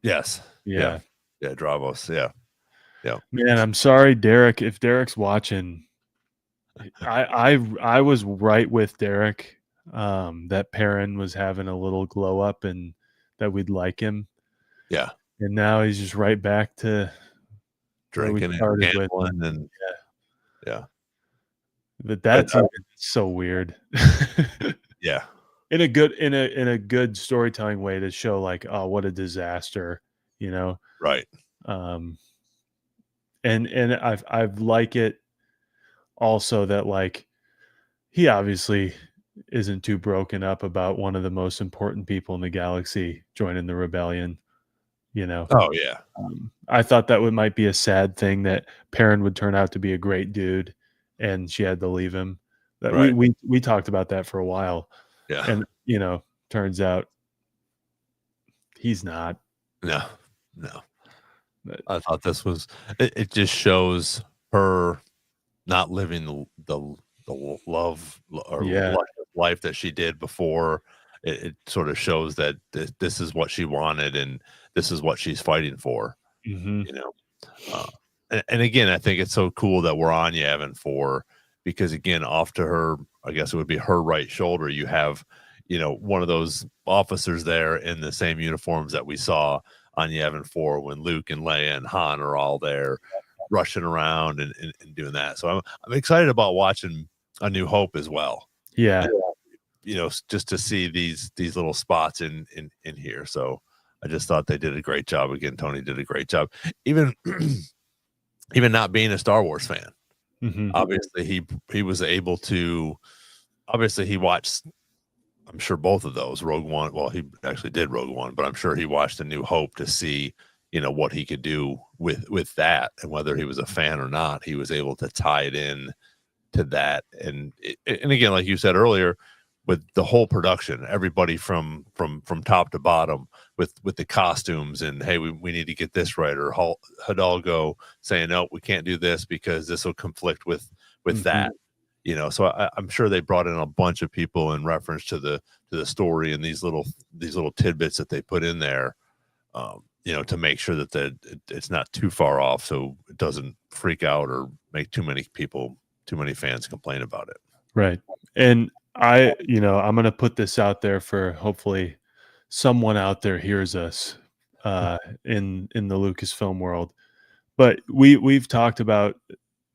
Yes. Yeah. Davos. Yeah. Man, I'm sorry, Derek. If Derek's watching, I was right with Derek. That Perrin was having a little glow up, and that we'd like him. Yeah. And now he's just right back to drinking and gambling, and that's so weird. Yeah. In a good storytelling way to show, like, oh, what a disaster, Right. And I've like it also that, like, he obviously isn't too broken up about one of the most important people in the galaxy joining the rebellion. Oh yeah. I thought that might be a sad thing, that Perrin would turn out to be a great dude and she had to leave him. That we talked about that for a while. Yeah. And turns out he's not. No. But I thought this was it just shows her not living the love or life that she did before. It sort of shows that this is what she wanted, and this is what she's fighting for. And again, I think it's so cool that we're on Yavin 4, because again, off to her, I guess it would be her right shoulder, you have one of those officers there in the same uniforms that we saw on Yavin 4 when Luke and Leia and Han are all there rushing around and doing that. So I'm excited about watching A New Hope as well. Yeah. Just to see these little spots in here. So I just thought they did a great job. Again, Tony did a great job. Even not being a Star Wars fan, obviously he was able to. Obviously, he watched, I'm sure, both of those, Rogue One. Well, he actually did Rogue One, but I'm sure he watched A New Hope to see, what he could do with that, and whether he was a fan or not, he was able to tie it in to that. And again, like you said earlier, with the whole production, everybody from top to bottom, with the costumes, and hey, we need to get this right, or Hidalgo saying no, we can't do this because this will conflict with that, so I'm sure they brought in a bunch of people in reference to the story and these little tidbits that they put in there, to make sure that it's not too far off, so it doesn't freak out or make too many fans complain about it. Right. And I'm going to put this out there for hopefully someone out there hears us in the Lucasfilm world. But we've talked about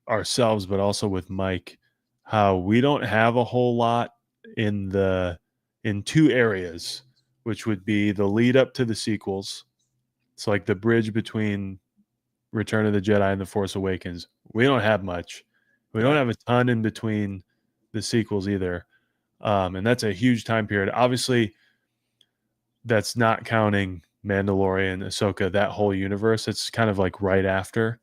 ourselves, but also with Mike, how we don't have a whole lot in two areas, which would be the lead up to the sequels. It's like the bridge between Return of the Jedi and The Force Awakens. We don't have much. We don't have a ton in between the sequels either. And that's a huge time period. Obviously, that's not counting Mandalorian, Ahsoka, that whole universe. It's kind of like right after.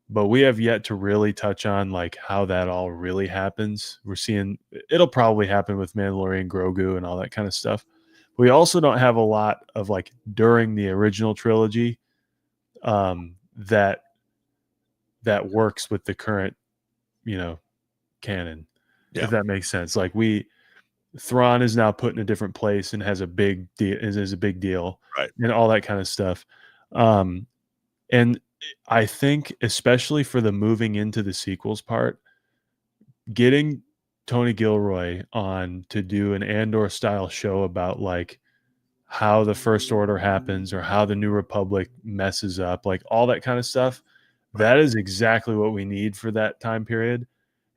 But we have yet to really touch on like how that all really happens. We're seeing it'll probably happen with Mandalorian, Grogu, and all that kind of stuff. We also don't have a lot of like during the original trilogy that works with the current, canon. Yeah. If that makes sense. Like Thrawn is now put in a different place and has a big deal, is a big deal, right? And all that kind of stuff. And I think, especially for the moving into the sequels part, getting Tony Gilroy on to do an Andor style show about like how the First Order happens or how the New Republic messes up, like all that kind of stuff. Right. That is exactly what we need for that time period.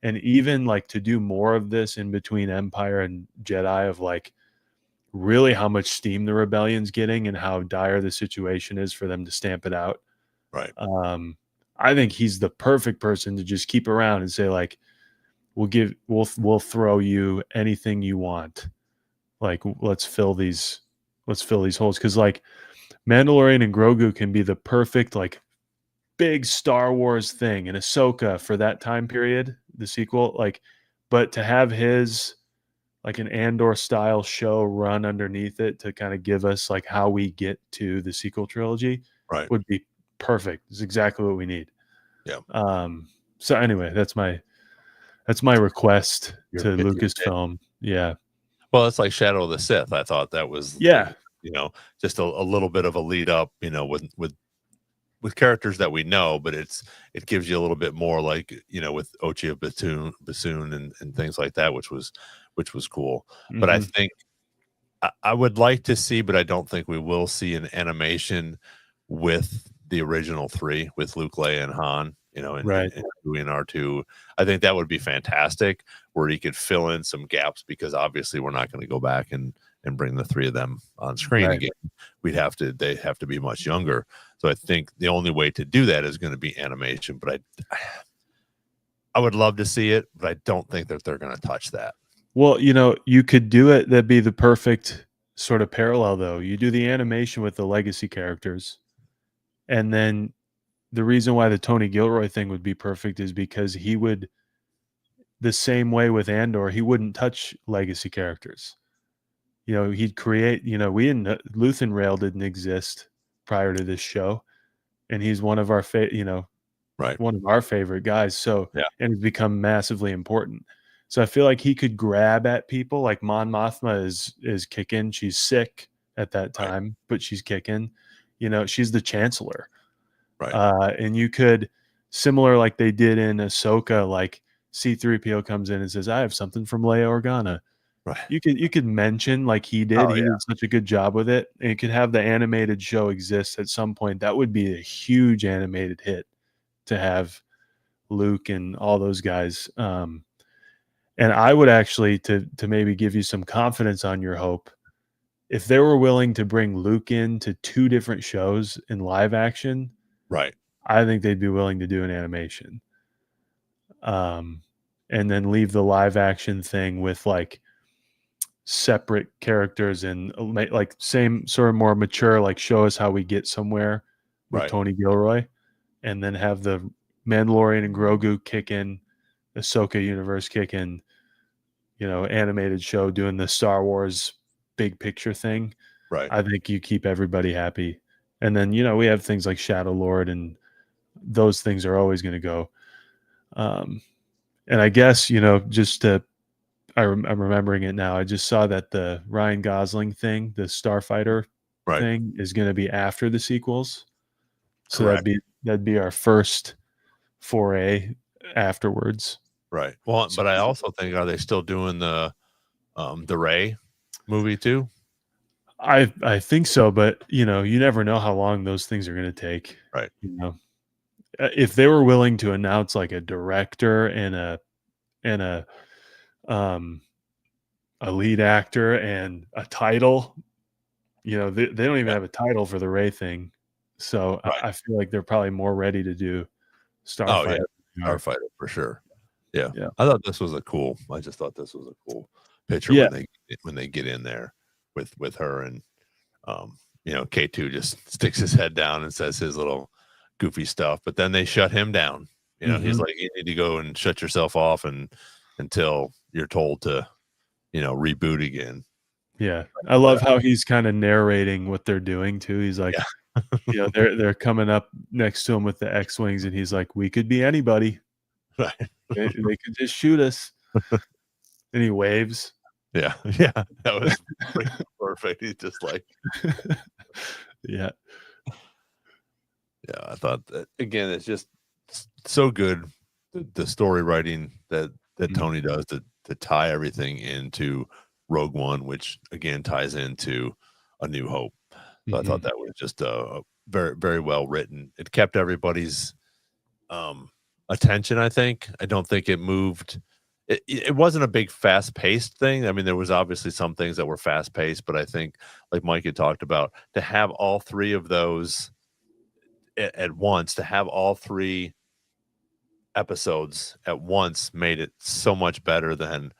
And even like to do more of this in between Empire and Jedi, of like really how much steam the rebellion's getting and how dire the situation is for them to stamp it out. Right. I think he's the perfect person to just keep around and say like, we'll throw you anything you want. Like, let's fill these holes. Cause like Mandalorian and Grogu can be the perfect, like big Star Wars thing, and Ahsoka for that time period, the sequel, like, but to have his like an Andor style show run underneath it to kind of give us like how we get to the sequel trilogy, right, would be perfect. It's exactly what we need. Yeah. So anyway, that's my request to Lucasfilm. Yeah. Well, it's like Shadow of the Sith. I thought that was, just a little bit of a lead up, with characters that we know, but it gives you a little bit more, like, with Ochia Bassoon and things like that, which was cool. Mm-hmm. But I think I would like to see, but I don't think we will see an animation with the original three, with Luke, Leia, and Han, and Chewie and R2. I think that would be fantastic, where he could fill in some gaps, because obviously we're not going to go back and bring the three of them on screen again. They have to be much younger. So I think the only way to do that is going to be animation. But I would love to see it, but I don't think that they're going to touch that. Well, you could do it. That'd be the perfect sort of parallel, though. You do the animation with the legacy characters, and then the reason why the Tony Gilroy thing would be perfect is because he would, the same way with Andor, he wouldn't touch legacy characters. He'd create, Luthen Rail didn't exist prior to this show, and he's one of our one of our favorite guys. So, and it's become massively important. So I feel like he could grab at people. Like Mon Mothma is kicking. She's sick at that time, but she's kicking. She's the Chancellor. Right. And you could, similar like they did in Ahsoka, like C-3PO comes in and says, "I have something from Leia Organa." Right. You could mention, like he did. He did such a good job with it. And you could have the animated show exist at some point. That would be a huge animated hit, to have Luke and all those guys. And I would actually, to maybe give you some confidence on your hope, if they were willing to bring Luke into 2 different shows in live action, right, I think they'd be willing to do an animation. And then leave the live action thing with like separate characters and like same sort of more mature, like show us how we get somewhere with Tony Gilroy, and then have the Mandalorian and Grogu kick in, Ahsoka universe kick in, animated show doing the Star Wars big picture thing. Right. I think you keep everybody happy. And then, we have things like Shadow Lord, and those things are always going to go. And I guess, I'm remembering it now. I just saw that the Ryan Gosling thing, the Starfighter thing, is going to be after the sequels. So Correct. that'd be our first foray afterwards. Right. Well, but I also think, are they still doing the Rey movie too? I think so, but you never know how long those things are going to take. Right. If they were willing to announce like a director and a lead actor and a title, they don't even have a title for the Rey thing. So I feel like they're probably more ready to do Starfighter. Oh, yeah. Starfighter for sure. Yeah. Yeah. I thought this was I just thought this was a cool picture when they get in there with her, and K2 just sticks his head down and says his little goofy stuff, but then they shut him down. He's like, you need to go and shut yourself off until you're told to, reboot again. Yeah. I love how he's kind of narrating what they're doing too. He's like, they're coming up next to him with the X-Wings, and he's like, we could be anybody. Right. They could just shoot us. And he waves. Yeah. Yeah. That was perfect. He's just like, yeah. Yeah. I thought that, again, it's just so good. The story writing that Tony does to tie everything into Rogue One, which again ties into A New Hope. So I thought that was just very, very well written. It kept everybody's attention, I think. I don't think it moved. It wasn't a big fast-paced thing. I mean, there was obviously some things that were fast-paced, but I think, like Mike had talked about, to have all three of those at once, to have all three episodes at once made it so much better than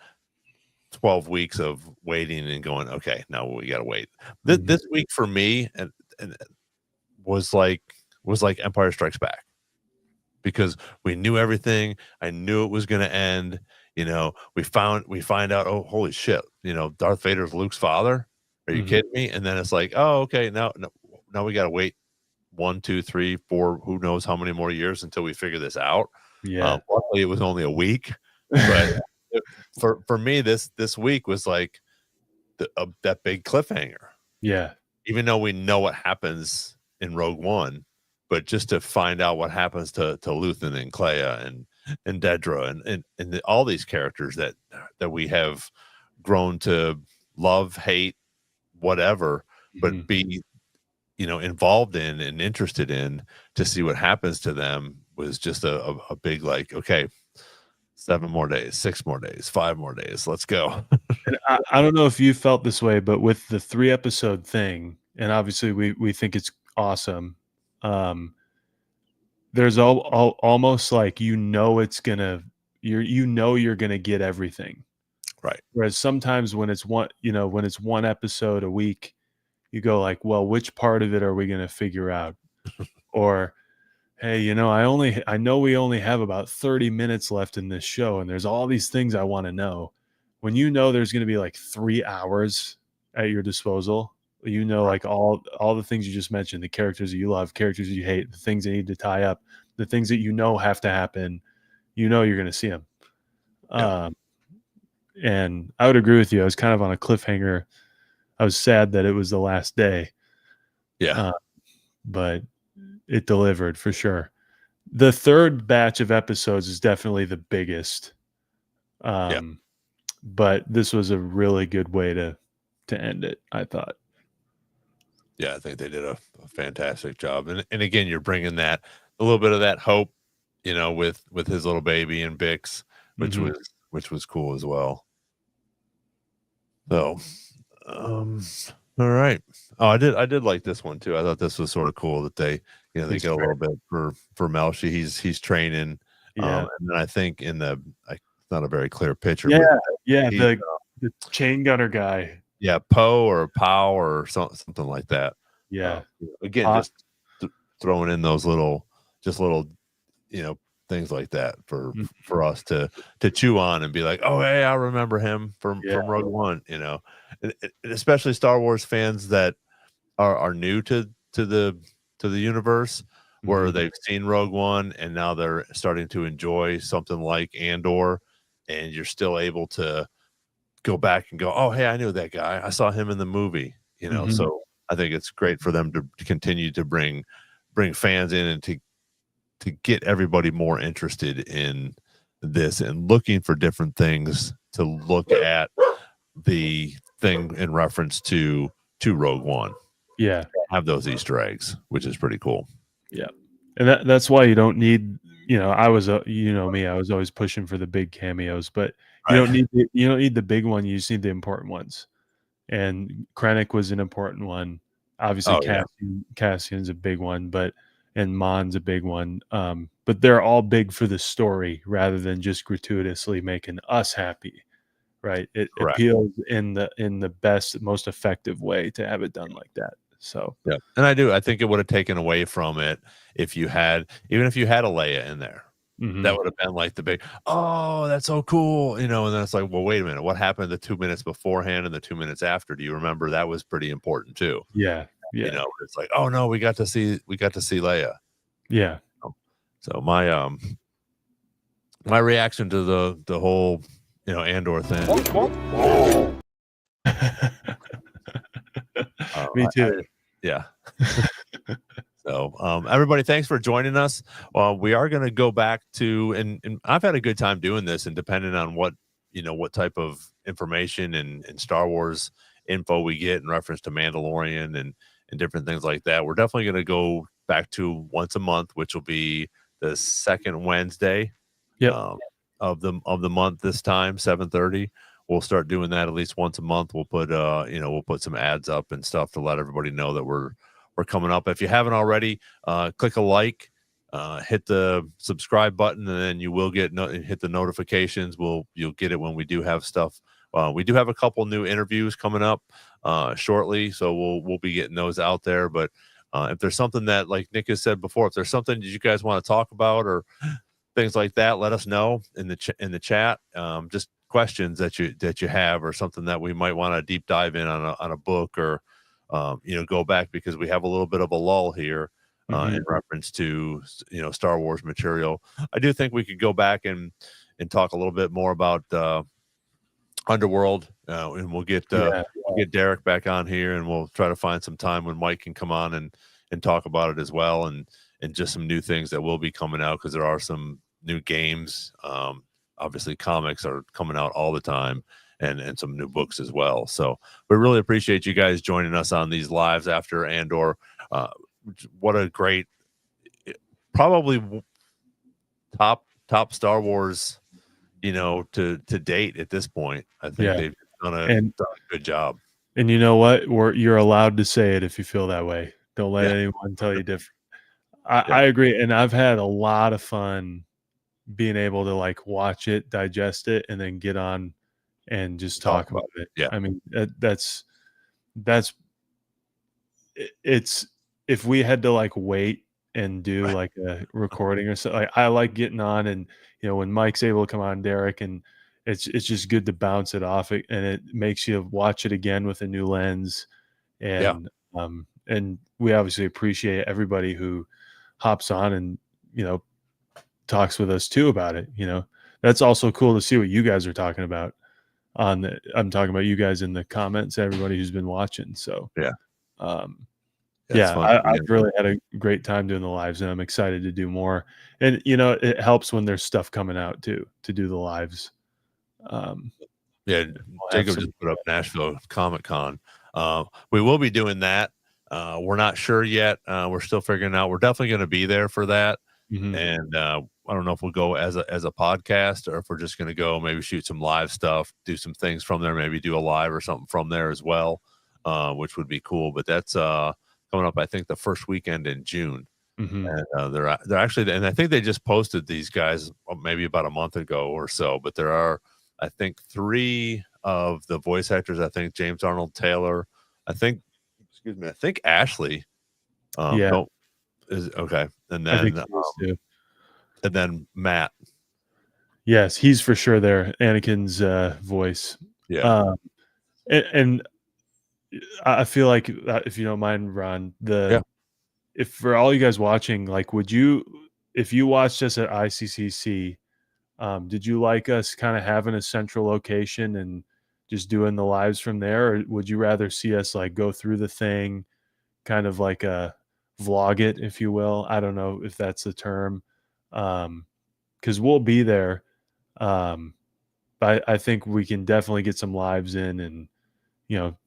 12 weeks of waiting and going, okay, now we got to wait. This week for me and was like Empire Strikes Back, because we knew everything. I knew it was going to end. We find out, oh, holy shit, Darth Vader's Luke's father. Are you kidding me? And then it's like, oh, okay, now we got to wait 1, 2, 3, 4, who knows how many more years until we figure this out. Yeah. Luckily it was only a week, but for me, this week was like that big cliffhanger. Yeah. Even though we know what happens in Rogue One, but just to find out what happens to Luthen and Clea and Dedra and all these characters that we have grown to love, hate, whatever, but be involved in and interested in, to see what happens to them was just a big, like, okay, 7 more days, 6 more days, 5 more days, let's go. And I don't know if you felt this way, but with the 3-episode thing, and obviously we think it's awesome, there's almost like it's gonna you're gonna get everything, right? Whereas sometimes when it's one episode a week, you go like, well, which part of it are we gonna figure out? Or, hey, I know we only have about 30 minutes left in this show, and there's all these things I want to know. When there's going to be like 3 hours at your disposal, like all the things you just mentioned, the characters that you love, characters that you hate, the things that need to tie up, the things that have to happen, you're going to see them. Yeah. And I would agree with you. I was kind of on a cliffhanger. I was sad that it was the last day. Yeah. But it delivered for sure. The third batch of episodes is definitely the biggest. But this was a really good way to end it, I thought. Yeah, I think they did a fantastic job. And again, you're bringing a little bit of that hope, with his little baby and Bix, which was cool as well. So, all right. Oh, I did like this one too. I thought this was sort of cool that they get a little bit for Melshi. He's training. And then I think it's not a very clear picture. The chain gunner guy. Yeah, Poe or Pow or something like that. Yeah. Again, just throwing in those little things things like that for us to chew on and be like, oh hey, I remember him from Rogue One, you know, and especially Star Wars fans that are new to the universe, where they've seen Rogue One and now they're starting to enjoy something like Andor, and you're still able to go back and go, oh hey, I knew that guy, I saw him in the movie, you know. So I think it's great for them to continue to bring fans in and to get everybody more interested in this and looking for different things to look at the thing in reference to Rogue One. Yeah, have those Easter eggs, which is pretty cool. Yeah, and that's why you don't need. You know, I was you know me, I was always pushing for the big cameos, but you don't need the big one. You just need the important ones. And Krennic was an important one. Obviously, Cassian's a big one, and Mon's a big one. But they're all big for the story rather than just gratuitously making us happy, right? It appeals in the best, most effective way to have it done like that. So yeah, and I think it would have taken away from it if you had a Leia in there. That would have been like the big, oh, that's so cool, you know. And then it's like, well, wait a minute, what happened the 2 minutes beforehand and the 2 minutes after? Do you remember? That was pretty important too. Yeah. You know, it's like, oh no, we got to see Leia. Yeah. So my reaction to the whole, you know, Andor thing. Me too. Yeah. So everybody, thanks for joining us. We are going to go back to, and I've had a good time doing this, and depending on what type of information and Star Wars info we get in reference to Mandalorian and different things like that, we're definitely going to go back to once a month, which will be the second Wednesday of the month this time, 7:30. We'll start doing that at least once a month. We'll put we'll put some ads up and stuff to let everybody know that we're coming up. If you haven't already, click a like, hit the subscribe button, and then you will hit the notifications. You'll get it when we do have stuff. We do have a couple new interviews coming up shortly, so we'll be getting those out there. But if there's something that, like Nick has said before, if there's something that you guys want to talk about or things like that, let us know in the chat. Just questions that you have, or something that we might want to deep dive in on a book, or go back, because we have a little bit of a lull here in reference to Star Wars material. I do think we could go back and talk a little bit more about Underworld, and we'll get Derek back on here, and we'll try to find some time when Mike can come on and talk about it as well, and just some new things that will be coming out, because there are some new games. Obviously comics are coming out all the time, and some new books as well. So we really appreciate you guys joining us on these lives after Andor. What a great, probably top Star Wars, to date at this point. I think they've done a good job. And you know what? You're allowed to say it if you feel that way. Don't let anyone tell you different. I agree. And I've had a lot of fun being able to like watch it, digest it, and then get on and just talk about it. Yeah. I mean, it's, if we had to like wait and do like a recording or something, I like getting on, and when Mike's able to come on, Derek, and it's just good to bounce it off, and it makes you watch it again with a new lens. And and we obviously appreciate everybody who hops on and talks with us too about it. That's also cool to see what you guys are talking about I'm talking about you guys in the comments, everybody who's been watching. So I've really had a great time doing the lives, and I'm excited to do more. And it helps when there's stuff coming out too, to do the lives. Jacob just put up Nashville Comic Con. We will be doing that. We're not sure yet. We're still figuring out. We're definitely going to be there for that. And I don't know if we'll go as a podcast, or if we're just going to go maybe shoot some live stuff, do some things from there, maybe do a live or something from there as well, which would be cool. But that's coming up, I think, the first weekend in June. And they're actually, and I think they just posted these guys maybe about a month ago or so. But there are, I think, 3 of the voice actors. I think James Arnold Taylor. I think Ashley. Is okay, and then and then Matt. Yes, he's for sure there. Anakin's voice. Yeah. And I feel like if you don't mind, Ron, if for all you guys watching, like, if you watched us at ICCC, did you like us kind of having a central location and just doing the lives from there, or would you rather see us like go through the thing, kind of like a vlog it, if you will? I don't know if that's the term, because we'll be there. But I think we can definitely get some lives in and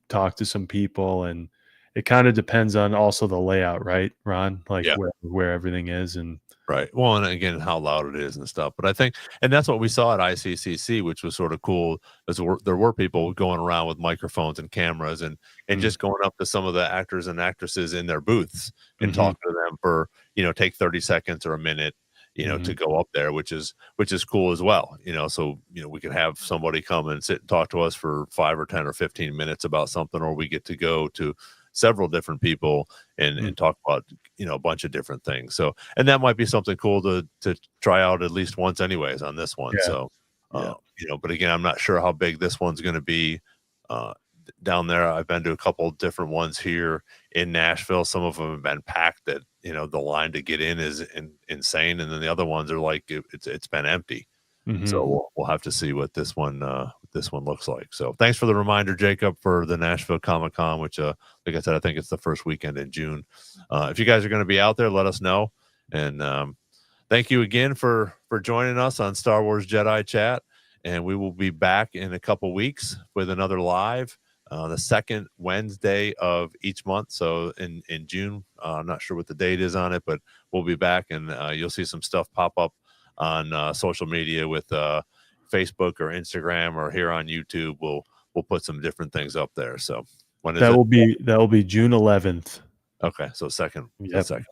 talk to some people, and it kind of depends on also the layout, right, Ron? Like where everything is and. Right. Well, and again, how loud it is and stuff. But I think, and that's what we saw at ICCC, which was sort of cool. There were people going around with microphones and cameras and just going up to some of the actors and actresses in their booths and talking to them for, take 30 seconds or a minute, to go up there, which is cool as well. So, we could have somebody come and sit and talk to us for 5 or 10 or 15 minutes about something, or we get to go to several different people and talk about a bunch of different things. So, and that might be something cool to try out at least once anyways on this one. So but again, I'm not sure how big this one's going to be down there. I've been to a couple different ones here in Nashville. Some of them have been packed that the line to get in is insane, and then the other ones are like it's been empty. So we'll have to see what this one looks like. So thanks for the reminder, Jacob, for the Nashville Comic-Con, which like I said, I think it's the first weekend in June. If you guys are going to be out there, let us know. And thank you again for joining us on Star Wars Jedi Chat. And we will be back in a couple weeks with another live, the second Wednesday of each month. So in June, I'm not sure what the date is on it, but we'll be back, and you'll see some stuff pop up on social media with Facebook or Instagram, or here on YouTube. We'll put some different things up there. So when is that it? will be June 11th. Okay, so second weekend.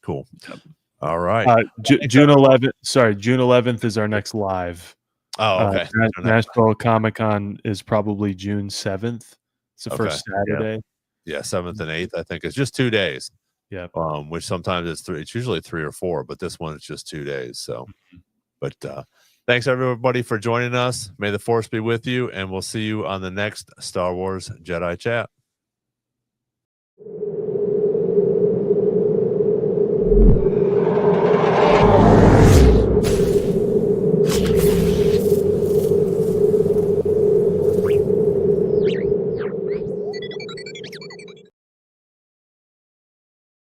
Cool. Yep. All right. June 11th. Sorry, June 11th is our next live. Oh, okay. Nashville Comic-Con is probably June 7th. It's the first Saturday. Yeah, 7th and 8th. I think it's just 2 days. Yeah. Which sometimes it's 3. It's usually 3 or 4, but this one is just 2 days. So, but thanks everybody for joining us. May the Force be with you, and we'll see you on the next Star Wars Jedi Chat.